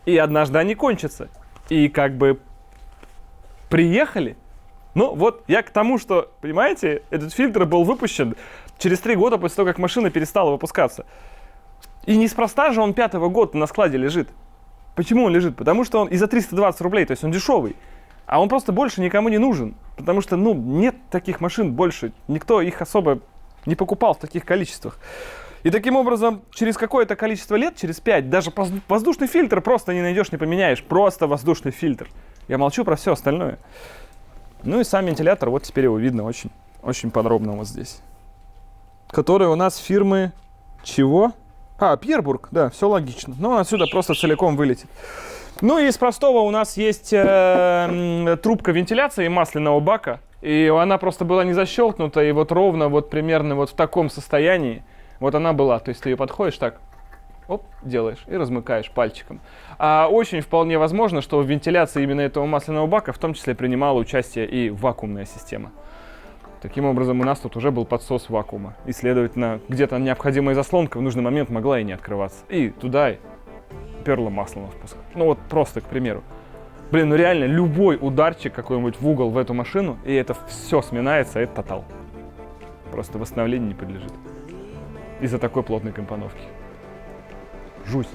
И однажды они кончатся. И как бы приехали. Ну вот я к тому, что, понимаете, этот фильтр был выпущен через 3 года после того, как машина перестала выпускаться. И неспроста же он 5-го года на складе лежит. Почему он лежит? Потому что он и за 320 рублей, то есть он дешевый. А он просто больше никому не нужен. Потому что, ну, нет таких машин больше. Никто их особо не покупал в таких количествах. И таким образом, через какое-то количество лет, через 5, даже воздушный фильтр просто не найдешь, не поменяешь. Просто воздушный фильтр. Я молчу про все остальное. Ну и сам вентилятор, вот теперь его видно очень, очень подробно вот здесь. Который у нас фирмы чего? Пьербург, да, все логично. Но он отсюда просто целиком вылетит. Ну и из простого у нас есть трубка вентиляции масляного бака. И она просто была не защелкнута, и вот ровно вот примерно вот в таком состоянии вот она была. То есть ты ее подходишь так, оп, делаешь и размыкаешь пальчиком. А очень вполне возможно, что в вентиляции именно этого масляного бака в том числе принимала участие и вакуумная система. Таким образом, у нас тут уже был подсос вакуума. И, следовательно, где-то необходимая заслонка в нужный момент могла и не открываться. И туда перло масло на впуск. Ну вот просто, к примеру. Блин, ну реально, любой ударчик какой-нибудь в угол в эту машину, и это все сминается, это тотал. Просто восстановлению не подлежит. Из-за такой плотной компоновки. Жуть.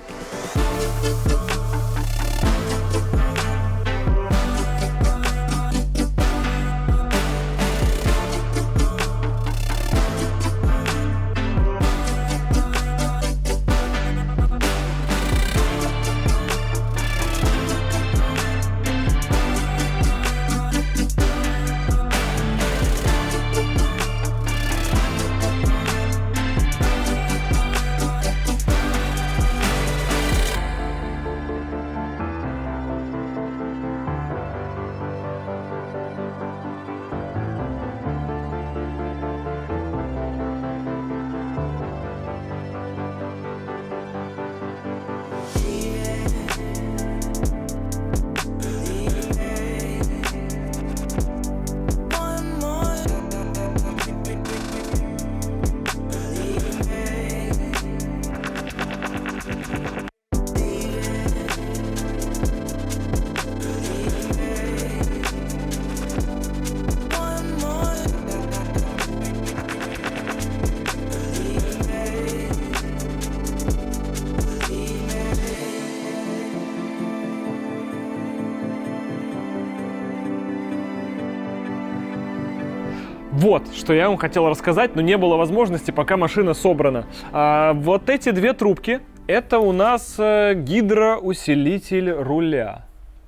Вот, что я вам хотел рассказать, но не было возможности, пока машина собрана. Вот эти две трубки, это у нас гидроусилитель руля.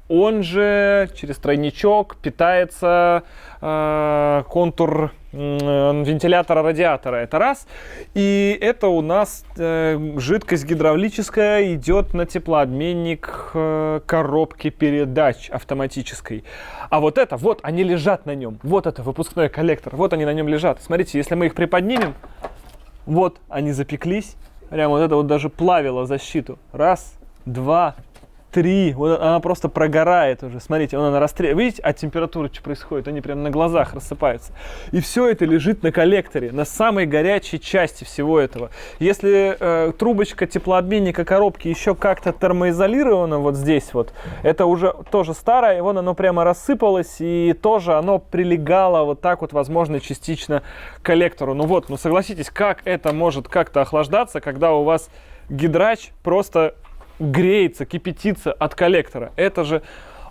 Он же через тройничок питается контур вентилятора радиатора. Это раз. И это у нас жидкость гидравлическая идет на теплообменник коробки передач автоматической. А вот это, вот они лежат на нем. Вот это выпускной коллектор. Вот они на нем лежат. Смотрите, если мы их приподнимем, вот они запеклись. Прямо вот это вот даже плавило защиту. Раз, два, 3. Вот она просто прогорает уже. Смотрите, она расстреливает. Видите, от температуры что происходит? Они прямо на глазах рассыпаются. И все это лежит на коллекторе, на самой горячей части всего этого. Если трубочка теплообменника коробки еще как-то термоизолирована вот здесь вот, это уже тоже старое, и вон оно прямо рассыпалось, и тоже оно прилегало вот так вот, возможно, частично к коллектору. Ну вот, ну согласитесь, как это может как-то охлаждаться, когда у вас гидрач просто греется, кипятится от коллектора. Это же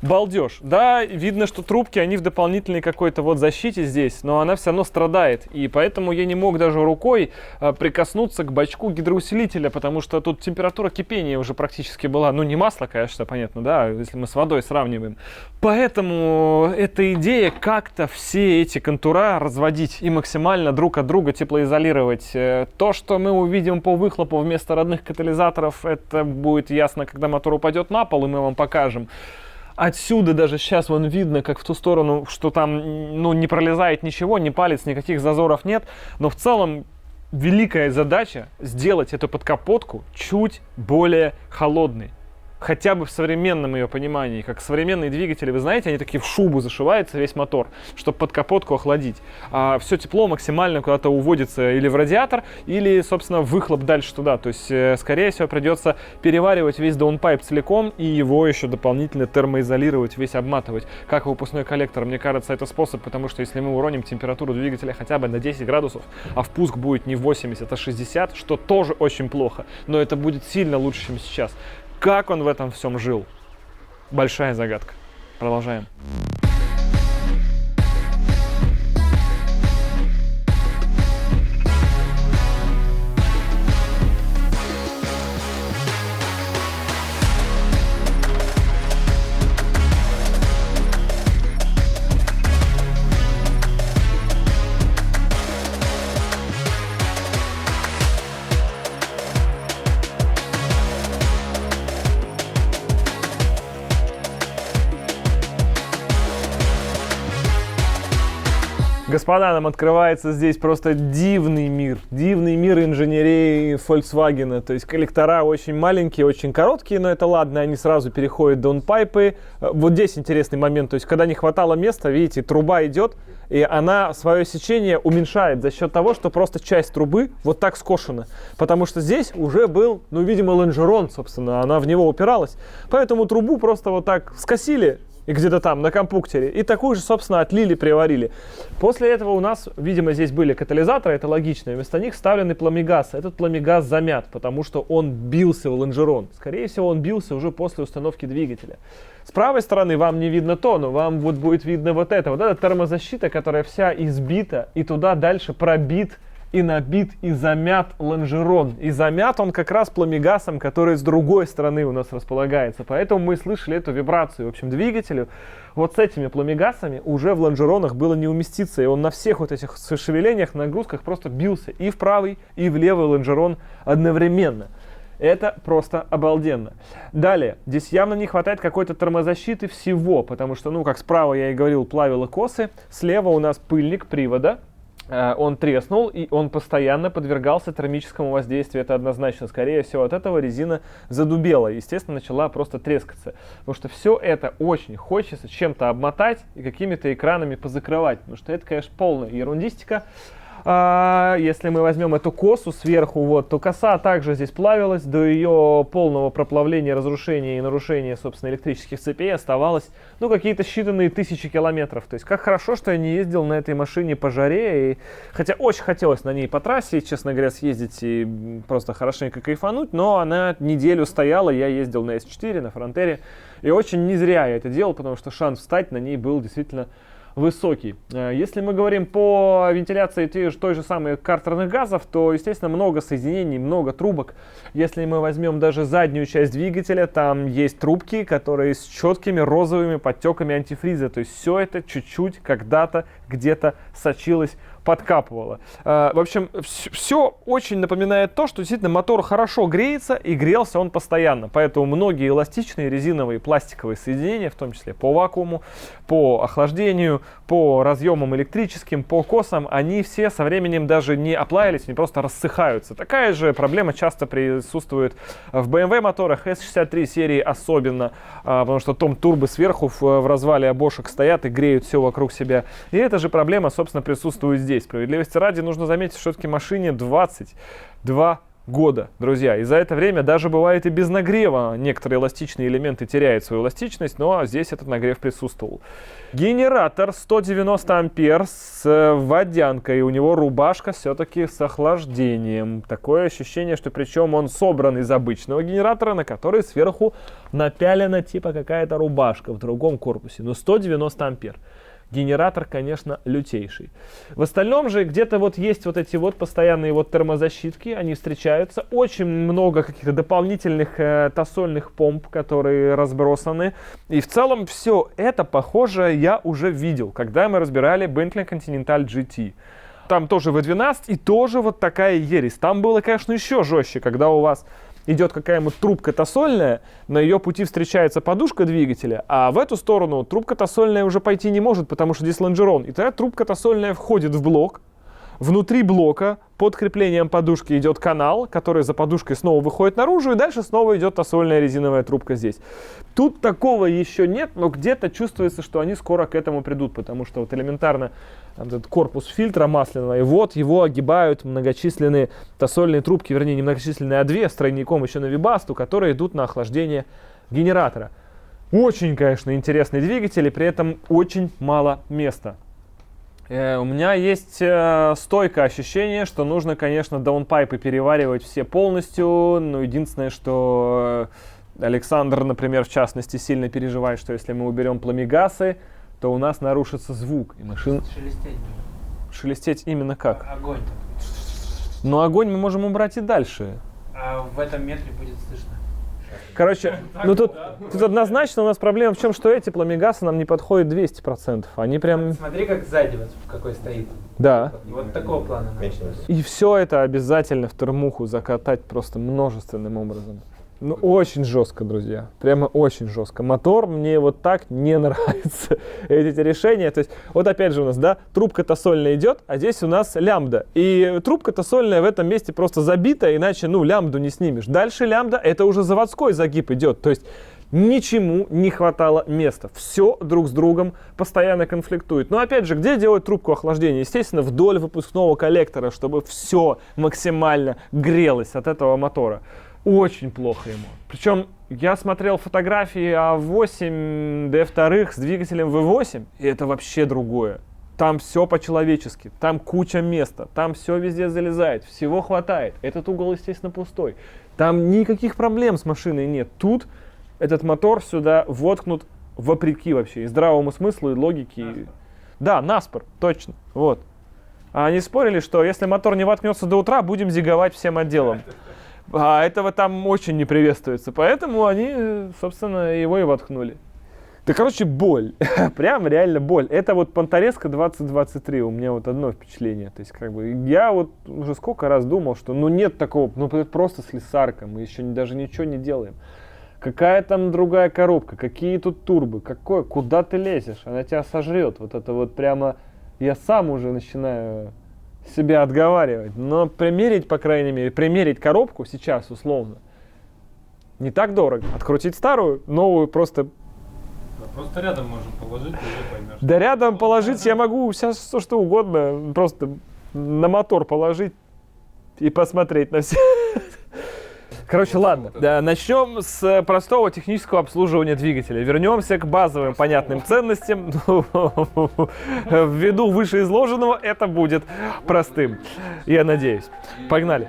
балдеж. Да, видно, что трубки, они в дополнительной какой-то вот защите здесь, но она все равно страдает. И поэтому я не мог даже рукой прикоснуться к бачку гидроусилителя, потому что тут температура кипения уже практически была. Ну, не масло, конечно, понятно, да, если мы с водой сравниваем. Поэтому эта идея как-то все эти контура разводить и максимально друг от друга теплоизолировать. То, что мы увидим по выхлопу вместо родных катализаторов, это будет ясно, когда мотор упадет на пол, и мы вам покажем. Отсюда даже сейчас вон видно, как в ту сторону, что там ну, не пролезает ничего, ни палец, никаких зазоров нет. Но в целом великая задача сделать эту подкапотку чуть более холодной. Хотя бы в современном ее понимании. Как современные двигатели, вы знаете, они такие в шубу зашивается весь мотор, чтобы под капотку охладить. А все тепло максимально куда-то уводится или в радиатор, или, собственно, в выхлоп дальше туда. То есть, скорее всего, придется переваривать весь даунпайп целиком и его еще дополнительно термоизолировать, весь обматывать. Как выпускной коллектор, мне кажется, это способ, потому что если мы уроним температуру двигателя хотя бы на 10 градусов, а впуск будет не 80, а 60, что тоже очень плохо, но это будет сильно лучше, чем сейчас. Как он в этом всем жил? Большая загадка. Продолжаем. Господа, нам открывается здесь просто дивный мир инженерии Volkswagen. То есть коллектора очень маленькие, очень короткие, но это ладно, они сразу переходят в даунпайпы. Вот здесь интересный момент, то есть когда не хватало места, видите, труба идет, и она свое сечение уменьшает за счет того, что просто часть трубы вот так скошена. Потому что здесь уже был, ну, видимо, лонжерон, собственно, она в него упиралась. Поэтому трубу просто вот так скосили, и где-то там на компуктере, и такую же, собственно, отлили, приварили. После этого у нас, видимо, здесь были катализаторы, это логично, и вместо них вставлены пламегаз. Этот пламегаз замят, потому что он бился в лонжерон. Скорее всего, он бился уже после установки двигателя. С правой стороны вам не видно то, но вам вот будет видно вот это. Вот эта термозащита, которая вся избита, и туда дальше пробит и набит и замят лонжерон. И замят он как раз пламегасом, который с другой стороны у нас располагается. Поэтому мы слышали эту вибрацию. В общем, двигателю вот с этими пламегасами уже в лонжеронах было не уместиться. И он на всех вот этих шевелениях, нагрузках просто бился и в правый, и в левый лонжерон одновременно. Это просто обалденно. Далее, здесь явно не хватает какой-то термозащиты всего, потому что, ну, как справа я и говорил, плавило косы, слева у нас пыльник привода. Он треснул, и он постоянно подвергался термическому воздействию, это однозначно. Скорее всего, от этого резина задубела, естественно, начала просто трескаться. Потому что все это очень хочется чем-то обмотать и какими-то экранами позакрывать. Потому что это, конечно, полная ерундистика. Если мы возьмем эту косу сверху, вот, то коса также здесь плавилась. До ее полного проплавления, разрушения и нарушения, собственно, электрических цепей оставалось, ну, какие-то считанные тысячи километров. То есть, как хорошо, что я не ездил на этой машине по жаре. И, хотя очень хотелось на ней по трассе, честно говоря, съездить и просто хорошенько кайфануть. Но она неделю стояла, я ездил на S4, на Фронтере. И очень не зря я это делал, потому что шанс встать на ней был действительно высокий. Если мы говорим по вентиляции той же самой картерных газов, то, естественно, много соединений, много трубок. Если мы возьмем даже заднюю часть двигателя, там есть трубки, которые с четкими розовыми подтеками антифриза. То есть все это чуть-чуть когда-то где-то сочилось, подкапывало. В общем, все очень напоминает то, что действительно мотор хорошо греется, и грелся он постоянно. Поэтому многие эластичные резиновые пластиковые соединения, в том числе по вакууму, по охлаждению, по разъемам электрическим, по косам, они все со временем даже не оплавились, они просто рассыхаются. Такая же проблема часто присутствует в BMW моторах, S63 серии особенно, потому что том турбы сверху в развале обошек стоят и греют все вокруг себя. И эта же проблема, собственно, присутствует здесь. Справедливости ради, нужно заметить, что все-таки машине 22 года, друзья. И за это время даже бывает и без нагрева некоторые эластичные элементы теряют свою эластичность, но здесь этот нагрев присутствовал. Генератор 190 ампер с водянкой, у него рубашка все-таки с охлаждением. Такое ощущение, что причем он собран из обычного генератора, на который сверху напялена типа какая-то рубашка в другом корпусе, но 190 ампер. Генератор, конечно, лютейший. В остальном же где-то вот есть вот эти вот постоянные вот термозащитки, они встречаются. Очень много каких-то дополнительных тосольных помп, которые разбросаны. И в целом все это, похоже, я уже видел, когда мы разбирали Bentley Continental GT. Там тоже V12 и тоже вот такая ересь. Там было, конечно, еще жестче, когда у вас идет какая-нибудь трубка тосольная, на ее пути встречается подушка двигателя, а в эту сторону трубка тосольная уже пойти не может, потому что здесь лонжерон. И тогда трубка тосольная входит в блок. Внутри блока под креплением подушки идет канал, который за подушкой снова выходит наружу, и дальше снова идет тосольная резиновая трубка здесь. Тут такого еще нет, но где-то чувствуется, что они скоро к этому придут, потому что вот элементарно этот корпус фильтра масляного, и вот его огибают многочисленные тосольные трубки, вернее не многочисленные, а две с тройником еще на Webasto, которые идут на охлаждение генератора. Очень, конечно, интересный двигатель, и при этом очень мало места. У меня есть стойкое ощущение, что нужно, конечно, даунпайпы переваривать все полностью, но единственное, что Александр, например, в частности, сильно переживает, что если мы уберем пламегасы, то у нас нарушится звук. И машина... Шелестеть. Шелестеть именно как? Огонь. Но огонь мы можем убрать и дальше. А в этом метре будет слышно. Короче, ну тут однозначно у нас проблема в чем, что эти пламегасы нам не подходят 200%. Они прям... Смотри, как сзади вот какой стоит. Да. Вот такого плана. И все это обязательно в термуху закатать просто множественным образом. Ну, очень жестко, друзья. Прямо очень жестко. Мотор мне вот так не нравится. Эти решения. То есть, вот опять же у нас, да, трубка тосольная идет, а здесь у нас лямбда. И трубка тосольная в этом месте просто забита, иначе, ну, лямбду не снимешь. Дальше лямбда, это уже заводской загиб идет. То есть, ничему не хватало места. Все друг с другом постоянно конфликтует. Но опять же, где делать трубку охлаждения? Естественно, вдоль выпускного коллектора, чтобы все максимально грелось от этого мотора. Очень плохо ему. Причем я смотрел фотографии А8 D2 с двигателем V8, и это вообще другое. Там все по-человечески, там куча места, там все везде залезает, всего хватает. Этот угол, естественно, пустой. Там никаких проблем с машиной нет. Тут этот мотор сюда воткнут вопреки вообще и здравому смыслу, и логике. Наспор. Да, наспор, точно. Вот. А они спорили, что если мотор не воткнется до утра, будем зиговать всем отделом. А этого там очень не приветствуется, поэтому они, собственно, его и воткнули. Да, короче, боль. Прям реально боль. Это вот Pontoresca 2023, у меня вот одно впечатление. То есть, как бы, я вот уже сколько раз думал, что ну нет такого, ну это просто слесарка, мы еще даже ничего не делаем. Какая там другая коробка, какие тут турбы, какое, куда ты лезешь, она тебя сожрет. Вот это вот прямо, я сам уже начинаю себя отговаривать, но примерить, по крайней мере, примерить коробку сейчас условно не так дорого. Открутить старую, новую просто... Да, просто рядом можем положить, и уже поймешь. Да рядом положить я могу сейчас все что угодно, просто на мотор положить и посмотреть на все. Короче, ладно, да, начнем с простого технического обслуживания двигателя. Вернемся к базовым понятным ценностям. Ввиду вышеизложенного это будет простым, я надеюсь. Погнали.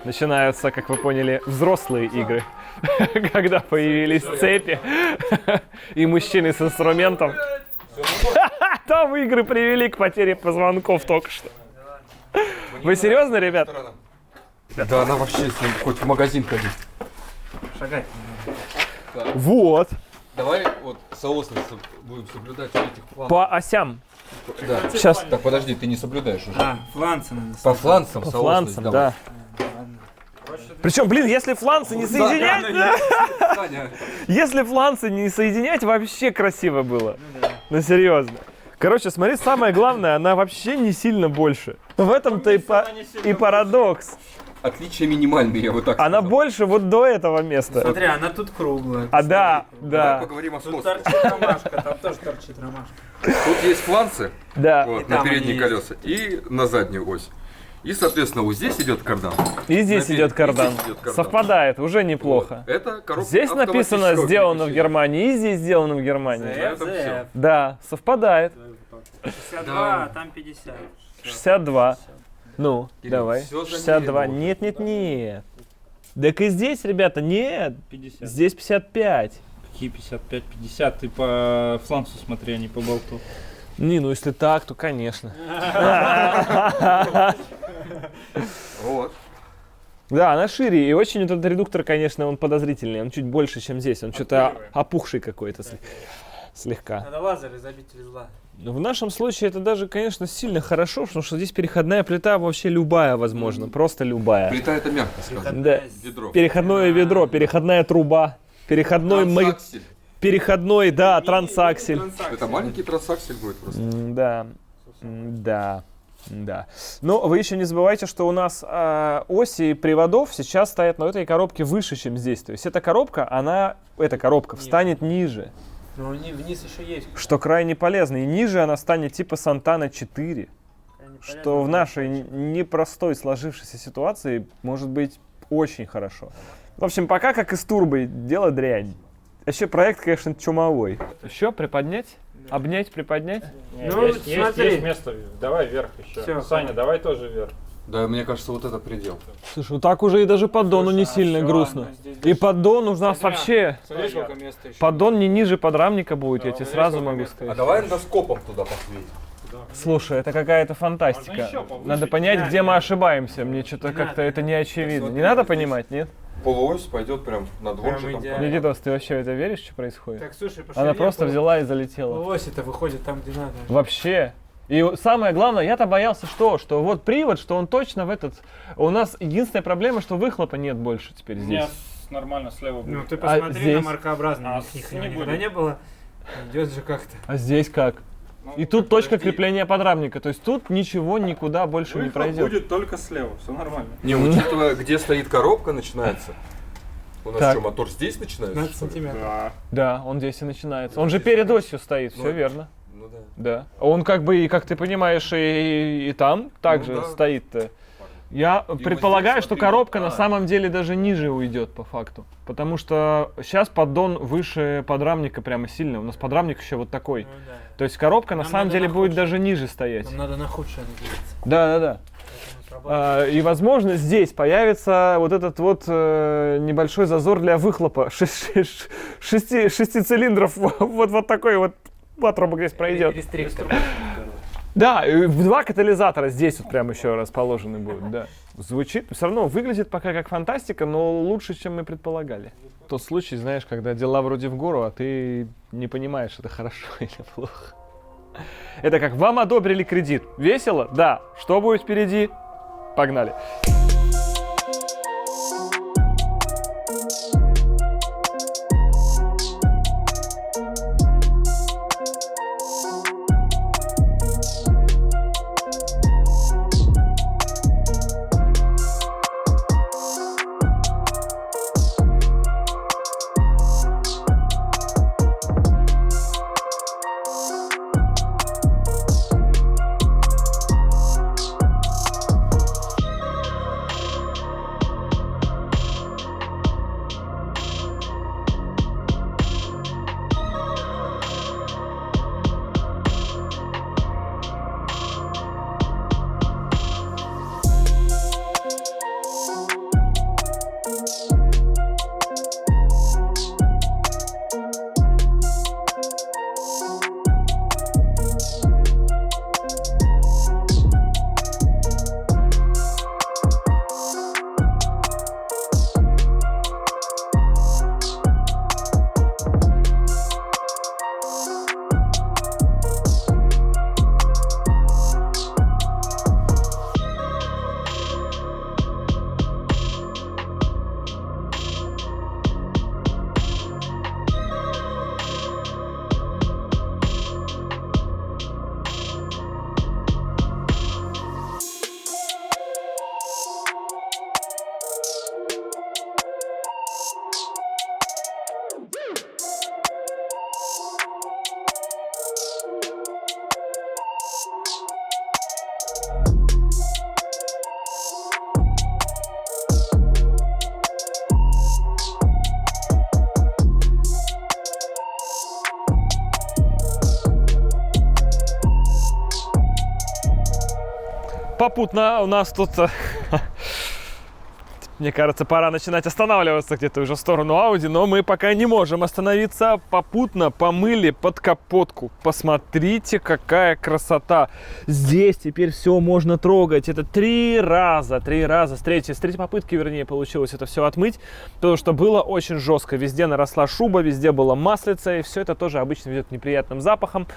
начинаются, как вы поняли, взрослые игры. Когда появились цепи и мужчины с инструментом. Там игры привели к потере позвонков только что. Вы серьезно, ребят? Да, она вообще, если хоть в магазин ходить. Шагать. Вот. Давай вот соосниться будем соблюдать этих планов. По осям. Да. Сейчас. Так, подожди, ты не соблюдаешь уже. А, фланцы надо. По фланцам По соосность фланцам, давай. да. Причем, блин, если фланцы не соединять, Саня, если фланцы не соединять, вообще красиво было. Ну серьезно. Короче, смотри, самое главное, она вообще не сильно больше. В этом-то и парадокс. отличия минимальные, я вот так Она сказал. больше вот до этого места. Смотри, она тут круглая. А да, Давай да, поговорим о Тут сноске. торчит ромашка, там тоже торчит ромашка. Тут есть фланцы да. вот, И на там передние они колеса и на заднюю ось. И, соответственно, вот здесь идет кардан. И здесь на идет перед- и кардан. здесь идет кардан. Совпадает, уже неплохо. Вот. Это коробка Здесь написано автоматического «сделано в переключения. Германии», и здесь «сделано в Германии». Это всё. Да, совпадает. 62, Да. а там 50. 62. Ну, Кирилл, давай. всё замерено 62. уже. Нет, нет, нет. Так и здесь, ребята, нет. 50. Здесь 55. Какие 55, 50? Ты по фланцу смотри, а не по болту. Не, ну если так, то конечно. Вот. Да, она шире. И очень вот этот редуктор, конечно, он подозрительный. Он чуть больше, чем здесь. Он что-то опухший какой-то слегка. Надо лазер изобитель зла. Но в нашем случае это даже, конечно, сильно хорошо, потому что здесь переходная плита вообще любая возможно. Просто любая. Плита это мягко сказано. Да. Ведро. Переходное ведро, переходная труба. Трансаксель. Переходной, да, трансаксель. Это маленький трансаксель будет просто. Да, да, да. Но вы еще не забывайте, что у нас оси приводов сейчас стоят на этой коробке выше, чем здесь. То есть эта коробка встанет ниже, Но вниз еще есть. что крайне полезно. И ниже она станет типа Сантана 4, что в нашей непростой сложившейся ситуации может быть очень хорошо. В общем, пока как и с турбой, дело дрянь. Вообще проект, конечно, чумовой. Еще приподнять? Обнять, приподнять? Ну, смотри. есть место. Давай вверх еще. Всё, Саня, давай тоже вверх. Да, мне кажется, вот это предел. Слушай, ну так уже и даже поддону не сильно всё, грустно. ну, здесь И поддон у нас Смотри, вообще... Смотри, сколько места еще. Поддон не ниже подрамника будет, я тебе сразу могу А сказать. давай эндоскопом туда посветим. Слушай, это какая-то фантастика. Можно еще повыше. Надо понять, Да, где да. мы ошибаемся. Мне что-то Не как-то надо. это не очевидно. Вот Не надо здесь. понимать, нет? Полуось пойдет прям на двор Прям же там. идеально. Никитос, ты вообще в это веришь, что происходит? Так, слушай, пошли. Она просто взяла и залетела. Ось-то выходит там, где надо. Вообще. И самое главное, я-то боялся что вот привод, что он точно в этот... У нас единственная проблема, что выхлопа нет больше теперь У здесь. меня нормально слева Ну будет. ты посмотри здесь? на маркообразные. А, У них не никогда будет. не было. Идет же как-то. А здесь как? Ну, И тут точка подожди. крепления подрамника. То есть тут ничего никуда больше не Выхлоп пройдет. будет только слева, все нормально. Не, учитывая, где стоит коробка, начинается. У нас Так. что, мотор здесь начинается? 15 что ли? сантиметров. Да. Да, он здесь и начинается. Он же перед осью стоит, все Ну, верно. Ну да. Да. Он как бы, и, как ты понимаешь, и там также да. стоит-то. Я вот предполагаю, здесь, что смотри, коробка вот, на самом деле даже ниже уйдет по факту. Потому что сейчас поддон выше подрамника прямо сильно. У нас подрамник еще вот такой. Ну да. То есть коробка на Нам самом надо деле на будет худшее. даже ниже стоять. Нам надо на худшее надеяться. Да. Поэтому срабатывает. И, возможно, здесь появится вот этот вот небольшой зазор для выхлопа. 6 цилиндров. Вот такой вот патрубок здесь пройдет. Рестриктор. Да, и в 2 катализатора здесь вот прям еще расположены будут, да. Звучит, все равно выглядит пока как фантастика, но лучше, чем мы предполагали. Тот случай, знаешь, когда дела вроде в гору, а ты не понимаешь, это хорошо или плохо. Это как вам одобрили кредит. Весело? Да. Что будет впереди? Погнали. попутно у нас тут... Мне кажется, пора начинать останавливаться где-то уже в сторону Audi, но мы пока не можем остановиться. Попутно помыли под капотку. Посмотрите, какая красота. Здесь теперь все можно трогать. Это три раза, с третьей попытки, вернее, получилось это все отмыть, потому что было очень жестко. Везде наросла шуба, везде было маслице, и все это тоже обычно ведет к неприятным запахам.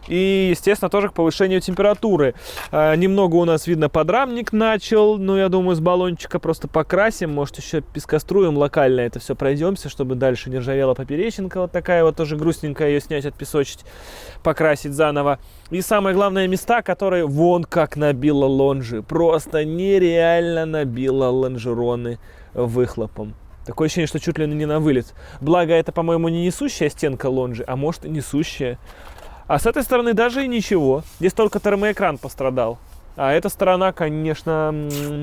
И, естественно, тоже к повышению температуры. Немного у нас, видно, подрамник начал. Ну, я думаю, с баллончика просто покрасим. Может, еще пескоструем локально это все пройдемся, чтобы дальше не ржавела поперечинка. Вот такая вот тоже грустненькая. Ее снять, отпесочить, покрасить заново. И самое главное, места, которые вон как набило лонжи. Просто нереально набило лонжероны выхлопом. Такое ощущение, что чуть ли не на вылет. Благо, это, по-моему, не несущая стенка лонжи, а может и несущая. А с этой стороны даже и ничего. Здесь только термоэкран пострадал. А эта сторона, конечно,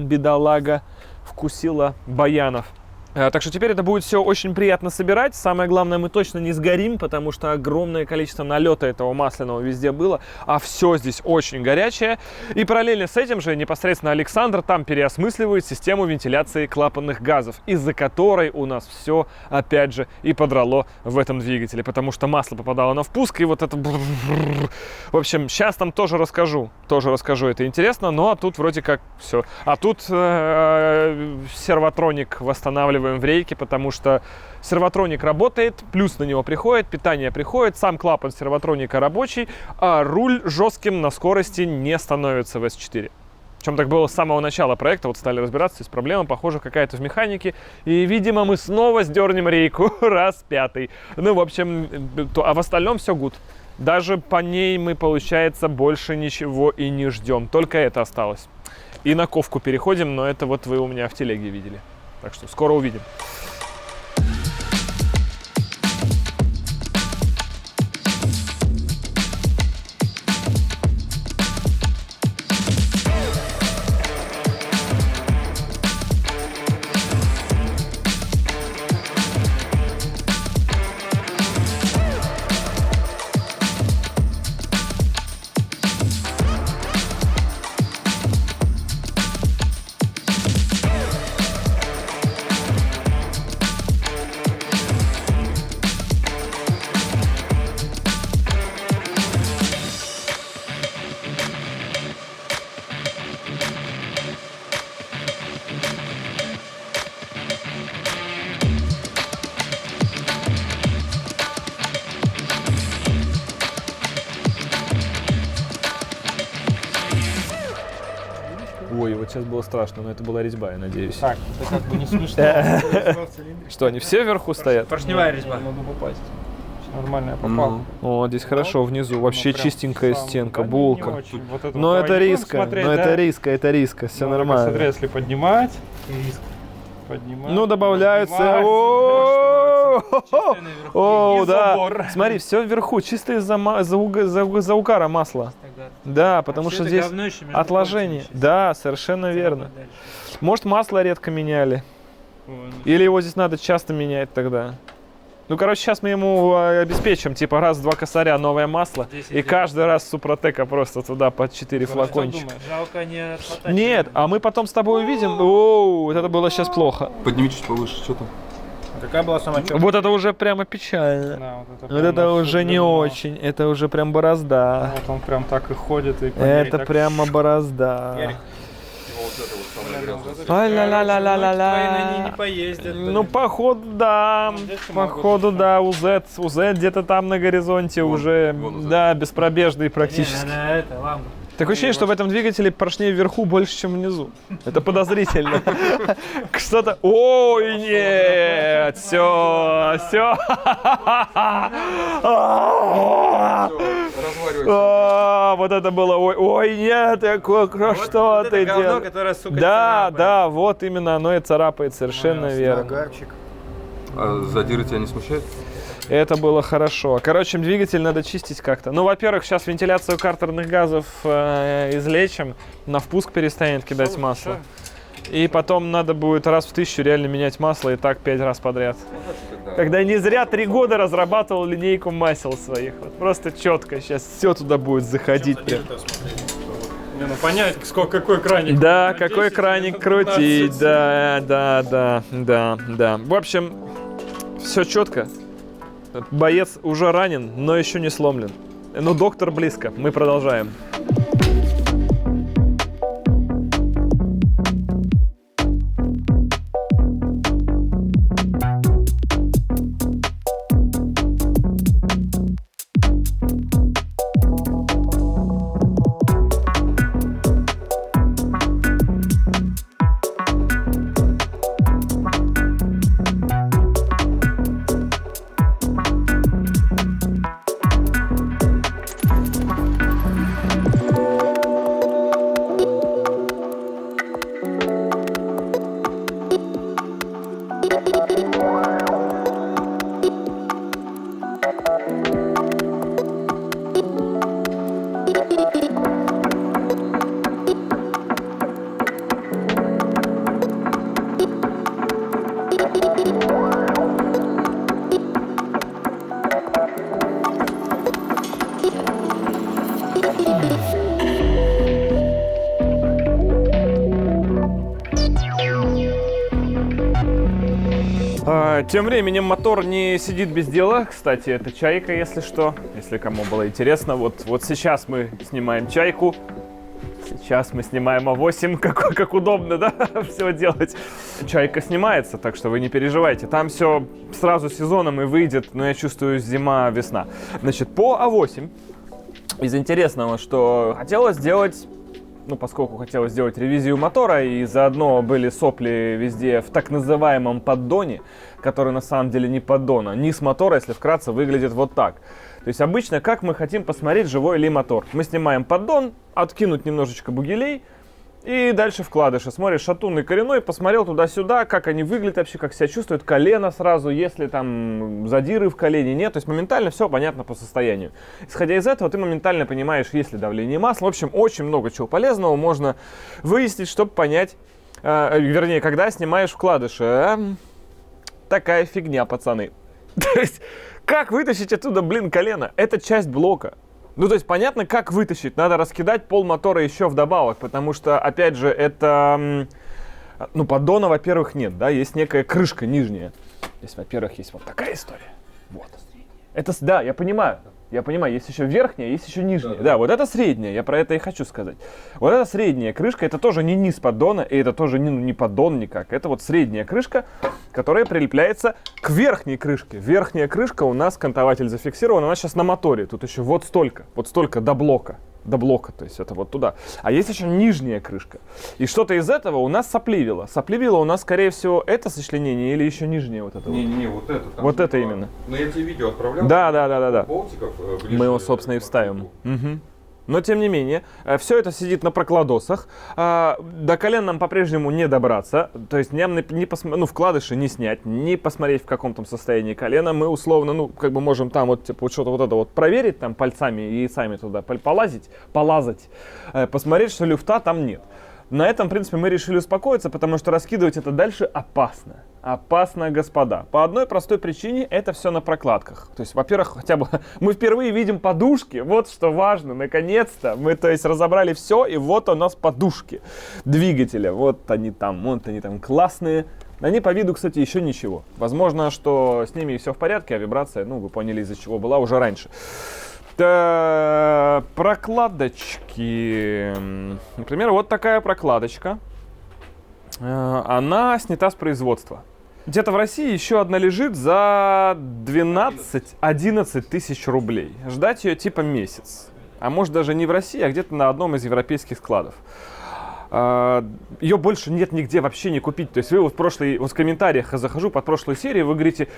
бедолага, вкусила баянов. Так что теперь это будет все очень приятно собирать. Самое главное, мы точно не сгорим, потому что огромное количество налета этого масляного везде было. А все здесь очень горячее. И параллельно с этим же непосредственно Александр там переосмысливает систему вентиляции клапанных газов, из-за которой у нас все опять же и подрало в этом двигателе. Потому что масло попадало на впуск, и вот это... В общем, сейчас там тоже расскажу. Это интересно, но тут вроде как все. А тут сервотроник восстанавливает в рейке, потому что сервотроник работает, плюс на него приходит, питание приходит, сам клапан сервотроника рабочий, а руль жестким на скорости не становится в S4. Причем так было с самого начала проекта, вот стали разбираться, то есть проблема, похоже, какая-то в механике, и, видимо, мы снова сдернем рейку раз пятый. Ну, в общем, а в остальном все гуд. Даже по ней мы, получается, больше ничего и не ждем, только это осталось. И на ковку переходим, но это вот вы у меня в телеге видели. Так что скоро увидим. Ой, вот сейчас было страшно, но это была резьба, я надеюсь. Так, это как бы не смешно. Что, они все вверху стоят? Поршневая резьба. Надо попасть. Нормально, я попал. О, здесь хорошо, внизу вообще Прям чистенькая сам- стенка, да, не булка. очень. Вот это Но вот это давай не будем риска, смотреть, но да? это риска, все Ну, нормально. Смотри, если поднимать. Поднимать. Ну, добавляются. поднимать, О, И да. забор. Смотри, все вверху, чисто из-за угара масла. Да, потому что здесь отложение. Да, совершенно верно. Может, масло редко меняли. Или его здесь надо часто менять тогда. Ну, короче, сейчас мы ему обеспечим, типа, раз-два косаря новое масло, и каждый раз Супротека просто туда под 4 флакончика. Жалко не отмотать. Нет, а мы потом с тобой увидим. О, вот это было сейчас плохо. Подними чуть повыше, что там? Какая была самая чёрная? Вот это уже прямо печально. Да, Вот прям это на всю уже не длину. очень, это уже прям борозда. Вот он прям так и ходит. И по ней Это так прямо борозда. Ярик. Его вот это вот самое грязное. Ай-ля-ля-ля-ля-ля-ля. Они не поездят. Ну, походу, да. Походу, да. УЗ где-то там на горизонте уже, вон УЗ. да, беспробежный практически. Не, надо это, ламбу. Такое ощущение, что в этом двигателе поршней вверху больше, чем внизу. Это подозрительно. Что-то... Ой, нет! Все. Разваривается. Вот это было... Ой, нет! Что ты делаешь? которое, сука, Да, царапает. да, вот именно оно и царапает, совершенно верно. А задиры тебя не смущает? Это было хорошо. Короче, двигатель надо чистить как-то. Ну, во-первых, сейчас вентиляцию картерных газов излечим, на впуск перестанет кидать масло. И потом надо будет раз в 1000 реально менять масло, и так 5 раз подряд. Когда не зря 3 года разрабатывал линейку масел своих. Вот просто четко сейчас все туда будет заходить прям. Не, ну понять, какой краник. Да, На какой 10 краник или на крутить, 12. да. В общем, все четко. Боец уже ранен, но еще не сломлен. Но доктор близко. Мы продолжаем. Тем временем мотор не сидит без дела. Кстати, это чайка, если что. Если кому было интересно. Вот сейчас мы снимаем чайку. Сейчас мы снимаем А8. Как удобно, да, все делать. Чайка снимается, так что вы не переживайте. Там все сразу сезоном и выйдет. Но я чувствую, зима-весна. Значит, по А8. Из интересного, что хотелось сделать... Ну, поскольку хотелось сделать ревизию мотора, и заодно были сопли везде в так называемом поддоне, который на самом деле не поддон, а низ мотора, если вкратце, выглядит вот так. То есть обычно, как мы хотим посмотреть, живой ли мотор. Мы снимаем поддон, откинуть немножечко бугелей, и дальше вкладыши. Смотришь, шатунный, коренной, посмотрел туда-сюда, как они выглядят вообще, как себя чувствуют, колено сразу, если там задиры в колене нет. То есть моментально все понятно по состоянию. Исходя из этого, ты моментально понимаешь, есть ли давление масла. В общем, очень много чего полезного можно выяснить, чтобы понять, вернее, когда снимаешь вкладыши. Такая фигня, пацаны. То есть, как вытащить оттуда, колено? Это часть блока. Ну, то есть, понятно, как вытащить. Надо раскидать пол мотора еще вдобавок, потому что, опять же, это... Ну, поддона, во-первых, нет, да, есть некая крышка нижняя. Здесь, во-первых, есть вот такая история. Вот. Это, да, я понимаю, есть еще верхняя, есть еще нижняя. Да, вот это средняя, я про это и хочу сказать. Вот эта средняя крышка, это тоже не низ поддона, и это тоже не поддон никак. Это вот средняя крышка, которая прилепляется к верхней крышке. Верхняя крышка у нас, кантователь зафиксирован, она сейчас на моторе. Тут еще вот столько до блока. До блока, то есть это вот туда. А есть еще нижняя крышка. И что-то из этого у нас сопливило. Сопливило у нас, скорее всего, это сочленение или еще нижнее вот это. Не, вот это. Вот это именно. Но я тебе видео отправлял. Да. Болтиков, Мы его, собственно, и вставим. Угу. Но, тем не менее, все это сидит на прокладосах. До колен нам по-прежнему не добраться. То есть вкладыши не снять, не посмотреть, в каком там состоянии колена. Мы условно, можем там вот что-то вот это вот проверить там пальцами и сами туда полазать, посмотреть, что люфта там нет. На этом, в принципе, мы решили успокоиться, потому что раскидывать это дальше опасно. Опасно, господа. По одной простой причине, это все на прокладках. То есть, во-первых, хотя бы мы впервые видим подушки. Вот что важно. Наконец-то мы, разобрали все, и вот у нас подушки двигателя. Вот они там классные. Они по виду, кстати, еще ничего. Возможно, что с ними все в порядке, а вибрация, вы поняли, из-за чего была уже раньше. Прокладочки. Например, вот такая прокладочка. Она снята с производства. Где-то в России еще одна лежит за 12-11 тысяч рублей. Ждать ее типа месяц. А может даже не в России, а где-то на одном из европейских складов. Ее больше нет нигде вообще не купить. То есть вы в комментариях я захожу под прошлой серией, вы говорите,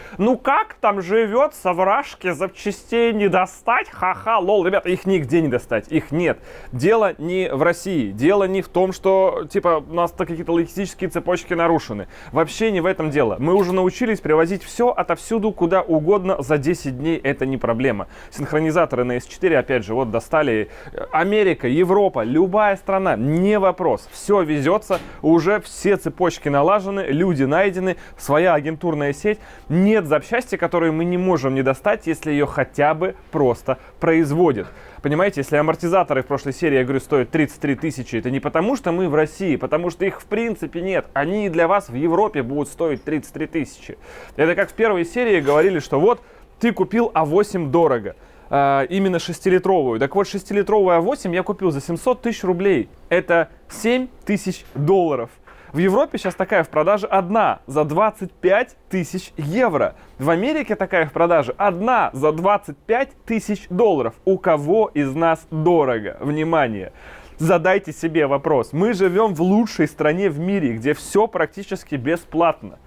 как там живет, соврашки, запчастей не достать, ха-ха, лол. Ребята, их нигде не достать, их нет. Дело не в России, дело не в том, что у нас какие-то логистические цепочки нарушены. Вообще не в этом дело. Мы уже научились привозить все отовсюду, куда угодно за 10 дней, это не проблема. Синхронизаторы на S4, опять же, вот достали. Америка, Европа, любая страна, не вопрос. вопрос. Все везется, уже все цепочки налажены, люди найдены, своя агентурная сеть. Нет запчасти, которую мы не можем не достать, если ее хотя бы просто производят. Понимаете, если амортизаторы в прошлой серии, я говорю, стоят 33 тысячи, это не потому, что мы в России, потому что их в принципе нет. Они для вас в Европе будут стоить 33 тысячи. Это как в первой серии говорили, что вот ты купил А8 дорого. Именно 6-литровую. Так вот, 6-литровую А8 я купил за 700 тысяч рублей. Это 7 тысяч долларов. В Европе сейчас такая в продаже одна за 25 тысяч евро. В Америке такая в продаже одна за 25 тысяч долларов. У кого из нас дорого? Внимание! Задайте себе вопрос. Мы живем в лучшей стране в мире, где все практически бесплатно.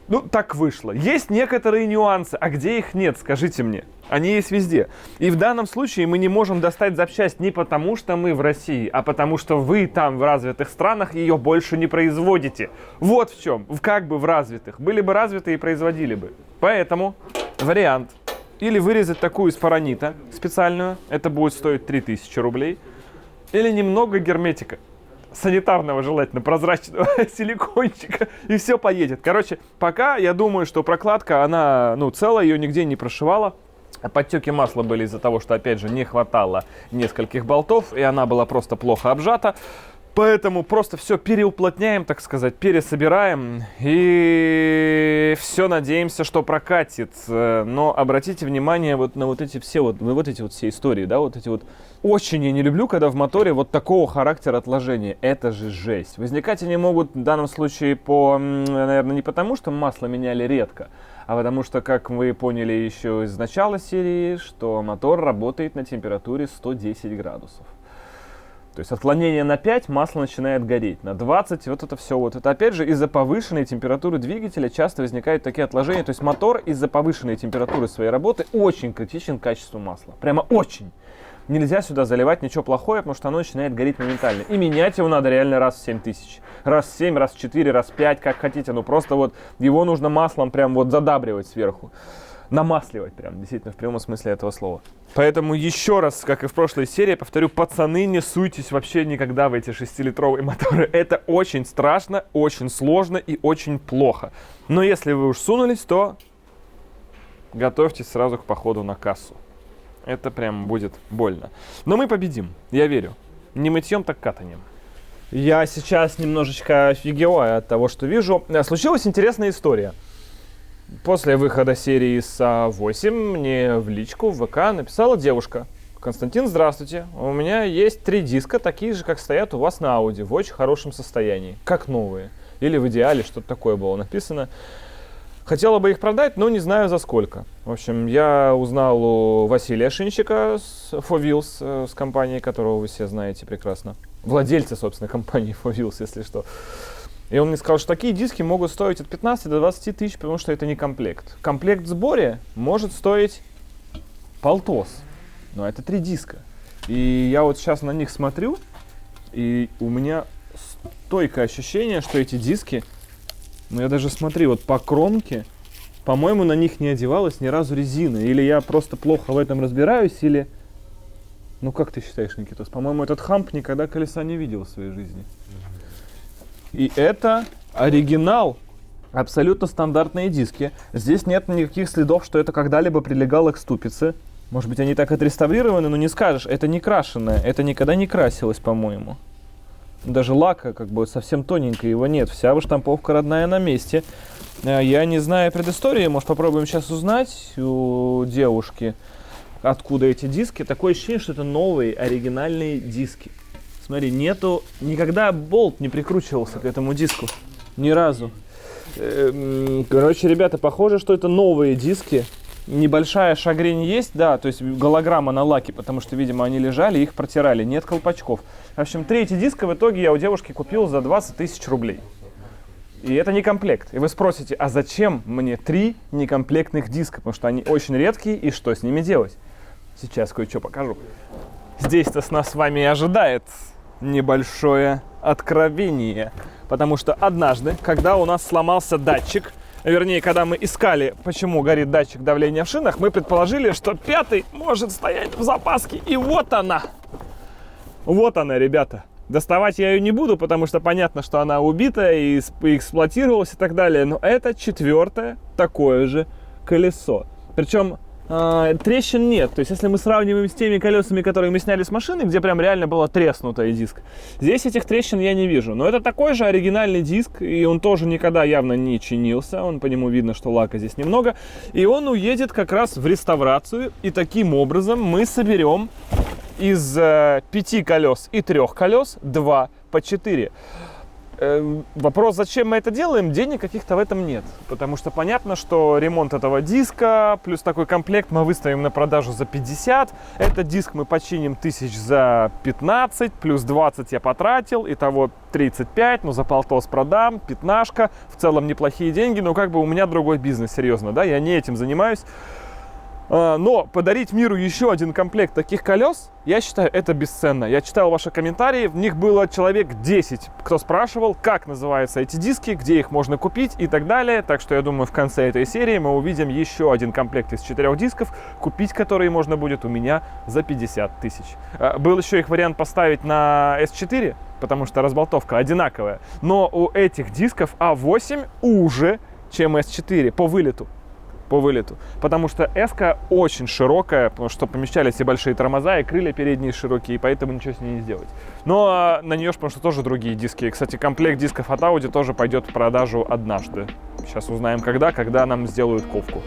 Ну, так вышло. Есть некоторые нюансы, а где их нет, скажите мне? Они есть везде. И в данном случае мы не можем достать запчасть не потому, что мы в России, а потому что вы там в развитых странах ее больше не производите. Вот в чем. Как бы в развитых. Были бы развиты и производили бы. Поэтому вариант. Или вырезать такую из фаранита специальную. Это будет стоить 3000 рублей. Или немного герметика. Санитарного, желательно, прозрачного силикончика, и все поедет. Короче, пока я думаю, что прокладка, она, целая, ее нигде не прошивала. Подтеки масла были из-за того, что, опять же, не хватало нескольких болтов, и она была просто плохо обжата. Поэтому просто все переуплотняем, так сказать, пересобираем и все надеемся, что прокатит. Но обратите внимание вот на вот эти все истории, да, вот эти вот. Очень я не люблю, когда в моторе вот такого характера отложения. Это же жесть. Возникать они могут в данном случае наверное, не потому, что масло меняли редко, а потому что, как вы поняли еще из начала серии, что мотор работает на температуре 110 градусов. То есть отклонение на 5, масло начинает гореть. На 20, вот это все. Вот это опять же из-за повышенной температуры двигателя часто возникают такие отложения. То есть мотор из-за повышенной температуры своей работы очень критичен к качеству масла. Прямо очень. Нельзя сюда заливать ничего плохое, потому что оно начинает гореть моментально. И менять его надо реально раз в 7 тысяч. Раз в 7, раз в 4, раз в 5, как хотите. Ну просто вот его нужно маслом прям вот задабривать сверху. Намасливать прям, действительно, в прямом смысле этого слова. Поэтому еще раз, как и в прошлой серии, повторю, пацаны, не суйтесь вообще никогда в эти 6-литровые моторы. Это очень страшно, очень сложно и очень плохо. Но если вы уж сунулись, то готовьтесь сразу к походу на кассу. Это прям будет больно. Но мы победим, я верю. Не мытьем, так катанием. Я сейчас немножечко офигеваю от того, что вижу. Случилась интересная история. После выхода серии с А8 мне в личку в ВК написала девушка. Константин, здравствуйте. У меня есть 3 диска, такие же, как стоят у вас на Audi, в очень хорошем состоянии. Как новые. Или в идеале, что-то такое было написано. Хотела бы их продать, но не знаю за сколько. В общем, я узнал у Василия Шинчика с 4Wheels, с компанией, которого вы все знаете прекрасно. Владельца, собственно, компании 4Wheels, если что. И он мне сказал, что такие диски могут стоить от 15 до 20 тысяч, потому что это не комплект. Комплект в сборе может стоить полтос. Но это 3 диска. И я вот сейчас на них смотрю, и у меня стойкое ощущение, что эти диски... я даже смотри, вот по кромке, по-моему, на них не одевалась ни разу резина. Или я просто плохо в этом разбираюсь, или... Ну, как ты считаешь, Никитос? По-моему, этот хамп никогда колеса не видел в своей жизни. И это оригинал. Абсолютно стандартные диски. Здесь нет никаких следов, что это когда-либо прилегало к ступице. Может быть, они так отреставрированы, но не скажешь. Это не крашеное. Это никогда не красилось, по-моему. Даже лака как бы совсем тоненько, его нет. Вся штамповка родная на месте. Я не знаю предыстории, может попробуем сейчас узнать у девушки, откуда эти диски. Такое ощущение, что это новые оригинальные диски. Смотри, никогда болт не прикручивался к этому диску. Ни разу. Короче, ребята, похоже, что это новые диски. Небольшая шагрень есть, да, то есть голограмма на лаке, потому что, видимо, они лежали, их протирали, нет колпачков. В общем, 3 эти диска в итоге я у девушки купил за 20 тысяч рублей. И это не комплект. И вы спросите, а зачем мне 3 некомплектных диска? Потому что они очень редкие, и что с ними делать? Сейчас кое-что покажу. Здесь-то с нас с вами и ожидает небольшое откровение. Потому что однажды, когда у нас сломался датчик, вернее, когда мы искали, почему горит датчик давления в шинах, мы предположили, что 5-й может стоять в запаске. И вот она. Вот она, ребята. Доставать я ее не буду, потому что понятно, что она убита и эксплуатировалась и так далее. Но это 4-е такое же колесо. Причем трещин нет. То есть, если мы сравниваем с теми колесами, которые мы сняли с машины, где прям реально было треснутый диск, здесь этих трещин я не вижу. Но это такой же оригинальный диск, и он тоже никогда явно не чинился. По нему видно, что лака здесь немного. И он уедет как раз в реставрацию. И таким образом мы соберем из 5 колес и 3 колес 2 по 4. Вопрос, зачем мы это делаем, денег каких-то в этом нет. Потому что понятно, что ремонт этого диска, плюс такой комплект мы выставим на продажу за 50. Этот диск мы починим тысяч за 15, плюс 20 я потратил, итого 35, за полтос продам, 15. В целом неплохие деньги, но как бы у меня другой бизнес, серьезно, да, я не этим занимаюсь. Но подарить миру еще один комплект таких колес, я считаю, это бесценно. Я читал ваши комментарии, в них было человек 10, кто спрашивал, как называются эти диски, где их можно купить и так далее. Так что я думаю, в конце этой серии мы увидим еще один комплект из 4 дисков, купить которые можно будет у меня за 50 тысяч. Был еще их вариант поставить на S4, потому что разболтовка одинаковая. Но у этих дисков А8 уже, чем S4 по вылету. Потому что S-ка очень широкая, потому что помещались и большие тормоза, и крылья передние широкие, и поэтому ничего с ней не сделать. Но на нее, потому что тоже другие диски. Кстати, комплект дисков от Audi тоже пойдет в продажу однажды. Сейчас узнаем когда нам сделают ковку.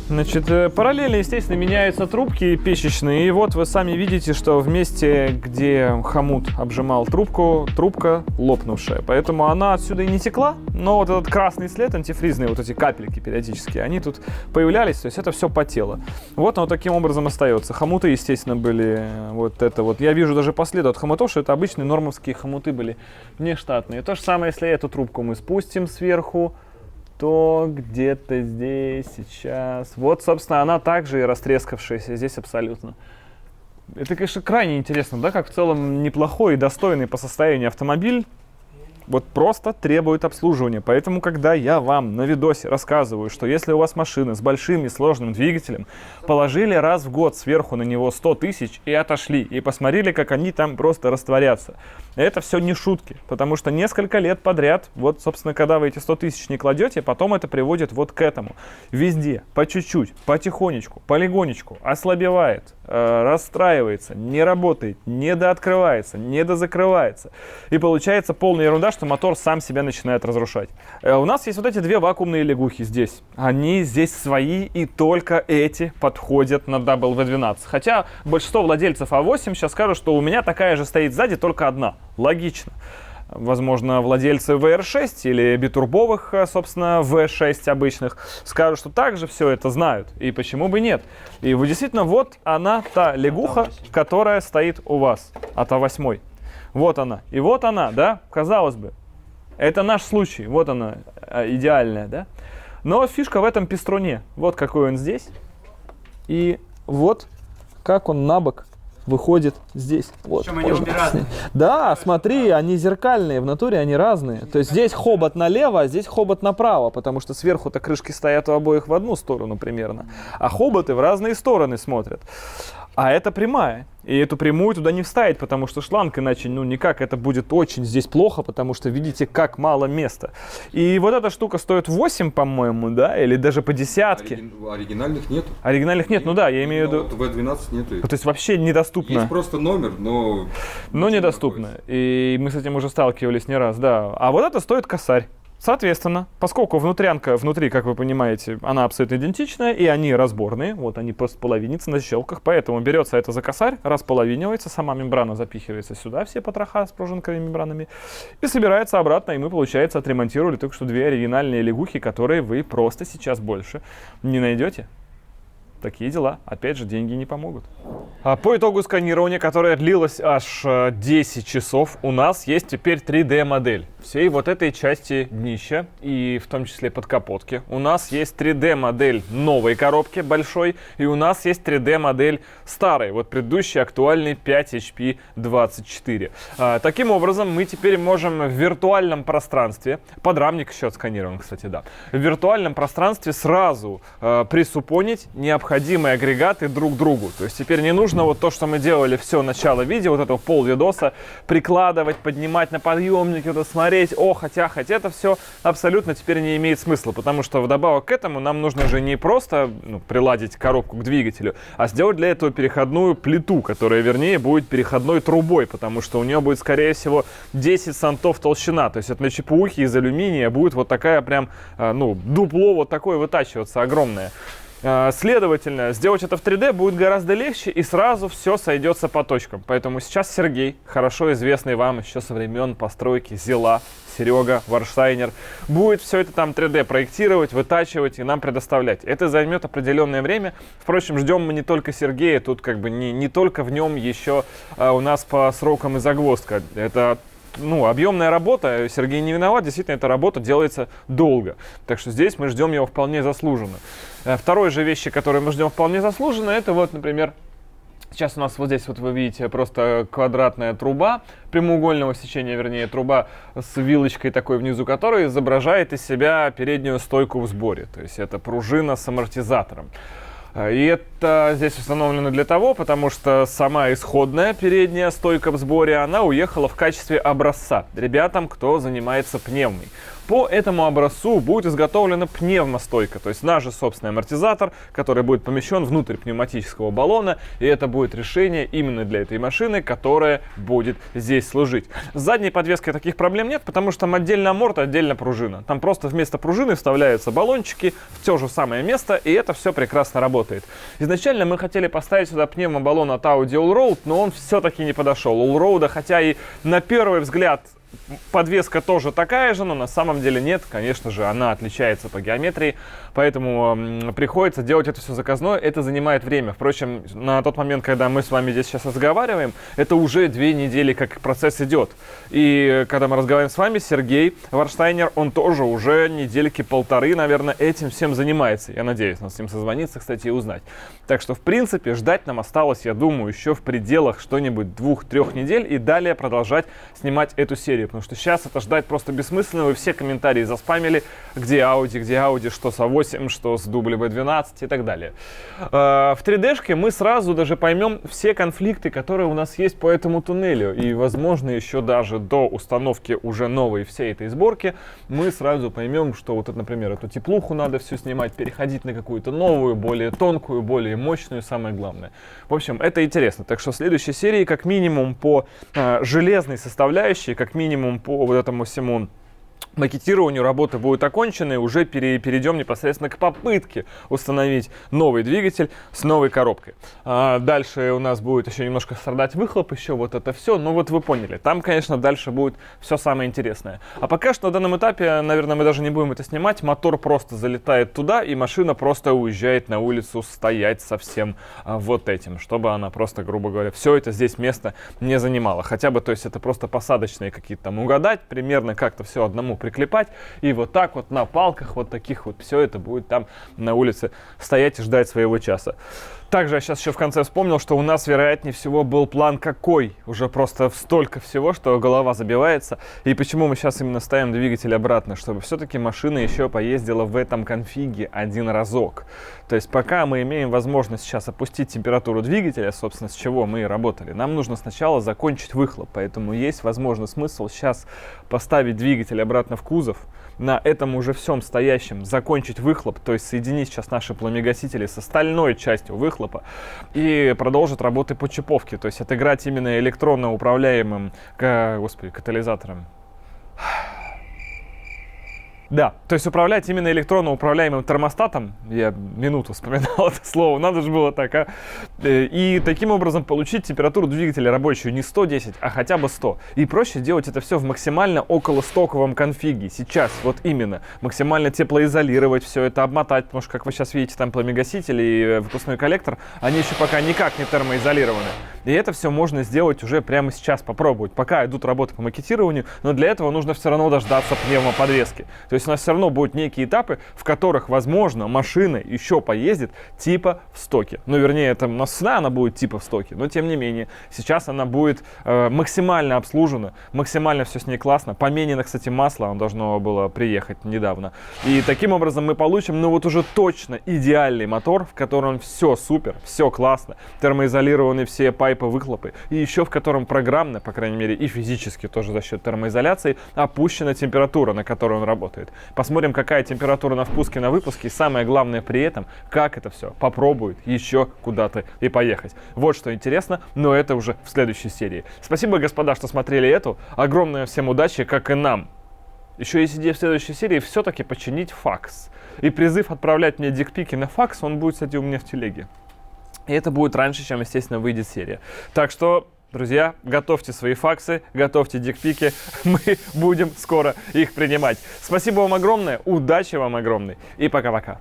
Значит, параллельно, естественно, меняются трубки печечные. И вот вы сами видите, что в месте, где хомут обжимал трубку, трубка лопнувшая. Поэтому она отсюда и не текла, но вот этот красный след, антифризные вот эти капельки периодически, они тут появлялись, то есть это все потело. Вот оно таким образом остается. Хомуты, естественно, были вот это вот. Я вижу даже по следу от хомутов, что это обычные нормовские хомуты были, внештатные. То же самое, если эту трубку мы спустим сверху, то где-то здесь сейчас. Вот, собственно, она также и растрескавшаяся здесь абсолютно. Это, конечно, крайне интересно, да, как в целом неплохой и достойный по состоянию автомобиль вот просто требует обслуживания. Поэтому, когда я вам на видосе рассказываю, что если у вас машина с большим и сложным двигателем, положили раз в год сверху на него 100 тысяч и отошли, и посмотрели, как они там просто растворятся. Это все не шутки, потому что несколько лет подряд, вот, собственно, когда вы эти 100 тысяч не кладете, потом это приводит вот к этому. Везде, по чуть-чуть, потихонечку, полигонечку, ослабевает, расстраивается, не работает, недооткрывается, недозакрывается. И получается полная ерунда, что мотор сам себя начинает разрушать. У нас есть вот эти две вакуумные лягухи здесь. Они здесь свои, и только эти подходят на W12. Хотя большинство владельцев А8 сейчас скажут, что у меня такая же стоит сзади, только одна. Логично. Возможно, владельцы VR6 или битурбовых, собственно, V6 обычных скажут, что также все это знают. И почему бы нет? И вы действительно, вот она, та лягуха, которая стоит у вас от А8. Вот она. И вот она, да, казалось бы. Это наш случай. Вот она, идеальная, да. Но фишка в этом пеструне. Вот какой он здесь. И вот как он на бок выходит здесь. Вот, Причем они можно обе разные. снять. Да, смотри, они зеркальные, в натуре они разные. То есть здесь хобот налево, а здесь хобот направо, потому что сверху-то крышки стоят у обоих в одну сторону примерно, а хоботы в разные стороны смотрят. А это прямая. И эту прямую туда не вставить, потому что шланг, иначе ну никак, это будет очень здесь плохо, потому что видите, как мало места. И вот эта штука стоит 8, по-моему, да, или даже по десятке. Оригинальных нету. Оригинальных нет, ну да, я имею в виду... Вот V12 нету. То есть вообще недоступно. Есть просто номер, но... Но недоступно. И мы с этим уже сталкивались не раз, да. А вот это стоит косарь. Соответственно, поскольку внутрянка внутри, как вы понимаете, она абсолютно идентичная, и они разборные, вот они половинятся на щелках, поэтому берется это за косарь, располовинивается, сама мембрана запихивается сюда, все потроха с пружинковыми мембранами, и собирается обратно, и мы, получается, отремонтировали только что 2 оригинальные лягухи, которые вы просто сейчас больше не найдете. Такие дела. Опять же, деньги не помогут. А по итогу сканирования, которое длилось аж 10 часов, у нас есть теперь 3D-модель всей вот этой части днища, и в том числе подкапотки. У нас есть 3D-модель новой коробки большой, и у нас есть 3D-модель старой, вот предыдущий актуальный 5HP24. Таким образом, мы теперь можем в виртуальном пространстве, подрамник еще отсканирован, кстати, да, в виртуальном пространстве сразу присуппонить необходимые агрегаты друг к другу. То есть теперь не нужно вот то, что мы делали все начало видео, вот этого полвидоса, прикладывать, поднимать на подъемники, вот смотреть, хотя это все абсолютно теперь не имеет смысла, потому что вдобавок к этому нам нужно же не просто приладить коробку к двигателю, а сделать для этого переходную плиту, которая, вернее, будет переходной трубой, потому что у нее будет, скорее всего, 10 сантов толщина, то есть от чепухи из алюминия будет вот такая прям, дупло вот такое вытачиваться огромное. Следовательно, сделать это в 3D будет гораздо легче, и сразу все сойдется по точкам. Поэтому сейчас Сергей, хорошо известный вам еще со времен постройки Зила, Серега Варштайнер, будет все это там 3D проектировать, вытачивать и нам предоставлять. Это займет определенное время. Впрочем, ждем мы не только Сергея, тут как бы не только в нем еще у нас по срокам и загвоздка. Это объемная работа, Сергей не виноват, действительно, эта работа делается долго. Так что здесь мы ждем его вполне заслуженно. Второй же вещи, которые мы ждем вполне заслуженно, это вот, например, сейчас у нас вот здесь вот вы видите просто квадратная труба, прямоугольного сечения, вернее, труба с вилочкой такой внизу, которая изображает из себя переднюю стойку в сборе. То есть это пружина с амортизатором. И это здесь установлено для того, потому что сама исходная передняя стойка в сборе, она уехала в качестве образца ребятам, кто занимается пневмой. По этому образцу будет изготовлена пневмостойка, то есть наш же собственный амортизатор, который будет помещен внутрь пневматического баллона, и это будет решение именно для этой машины, которая будет здесь служить. С задней подвеской таких проблем нет, потому что там отдельно аморт, отдельно пружина. Там просто вместо пружины вставляются баллончики в то же самое место, и это все прекрасно работает. Изначально мы хотели поставить сюда пневмобаллон от Audi Allroad, но он все-таки не подошел. У Allroad, хотя и на первый взгляд подвеска тоже такая же, но на самом деле нет, конечно же, она отличается по геометрии, поэтому приходится делать это все заказное, это занимает время. Впрочем, на тот момент, когда мы с вами здесь сейчас разговариваем, это уже 2 недели, как процесс идет. И когда мы разговариваем с вами, Сергей Варштайнер, он тоже уже недельки 1,5, наверное, этим всем занимается. Я надеюсь, нам с ним созвониться, кстати, и узнать. Так что, в принципе, ждать нам осталось, я думаю, еще в пределах что-нибудь 2-3 недель и далее продолжать снимать эту серию. Потому что сейчас это ждать просто бессмысленно. Вы все комментарии заспамили, где Audi, что с A8, что с W12 и так далее. В 3D-шке мы сразу даже поймем все конфликты, которые у нас есть по этому туннелю. И, возможно, еще даже до установки уже новой всей этой сборки мы сразу поймем, что вот, например, эту теплуху надо все снимать, переходить на какую-то новую, более тонкую, более мощную, самое главное. В общем, это интересно. Так что в следующей серии, как минимум по железной составляющей, как минимум по вот этому всему макетированию работы будут окончены, и уже перейдем непосредственно к попытке установить новый двигатель с новой коробкой. Дальше у нас будет еще немножко страдать выхлоп, еще вот это все, но вот вы поняли, там, конечно, дальше будет все самое интересное. А пока что на данном этапе, наверное, мы даже не будем это снимать, мотор просто залетает туда, и машина просто уезжает на улицу стоять со всем вот этим, чтобы она просто, грубо говоря, все это здесь место не занимала. Хотя бы, то есть это просто посадочные какие-то там угадать, примерно как-то все одному самому приклепать, и вот так вот на палках вот таких вот все это будет там на улице стоять и ждать своего часа. Также я сейчас еще в конце вспомнил, что у нас, вероятнее всего, был план какой. Уже просто столько всего, что голова забивается. И почему мы сейчас именно ставим двигатель обратно? Чтобы все-таки машина еще поездила в этом конфиге один разок. То есть пока мы имеем возможность сейчас опустить температуру двигателя, собственно, с чего мы и работали, нам нужно сначала закончить выхлоп. Поэтому есть, возможно, смысл сейчас поставить двигатель обратно в кузов, на этом уже всем стоящем закончить выхлоп, то есть соединить сейчас наши пламегасители с остальной частью выхлопа и продолжить работы по чиповке, то есть отыграть именно электронно управляемым катализатором. Да, то есть управлять именно электронно управляемым термостатом, я минуту вспоминал это слово, надо же было так, а? И таким образом получить температуру двигателя рабочую не 110, а хотя бы 100. И проще делать это все в максимально околостоковом конфиге, сейчас, вот именно. Максимально теплоизолировать все это, обмотать, потому что, как вы сейчас видите, там пламегаситель и выпускной коллектор, они еще пока никак не термоизолированы. И это все можно сделать уже прямо сейчас, попробовать, пока идут работы по макетированию, но для этого нужно все равно дождаться пневмоподвески. То есть у нас все равно будут некие этапы, в которых, возможно, машина еще поездит типа в стоке. Ну, вернее, это у нас всегда она будет типа в стоке, но тем не менее, сейчас она будет максимально обслужена, максимально все с ней классно. Поменено, кстати, масло, оно должно было приехать недавно. И таким образом мы получим, ну вот уже точно идеальный мотор, в котором все супер, все классно, термоизолированы все пайпы, выхлопы, и еще в котором программно, по крайней мере, и физически тоже за счет термоизоляции, опущена температура, на которой он работает. Посмотрим, какая температура на впуске, на выпуске. И самое главное при этом, как это все попробует еще куда-то и поехать. Вот что интересно, но это уже в следующей серии. Спасибо, господа, что смотрели эту. Огромное всем удачи, как и нам. Еще есть идея в следующей серии все-таки починить факс. И призыв отправлять мне дикпики на факс, он будет, кстати, у меня в телеге. И это будет раньше, чем, естественно, выйдет серия. Так что, друзья, готовьте свои факсы, готовьте дикпики, мы будем скоро их принимать. Спасибо вам огромное, удачи вам огромной и пока-пока.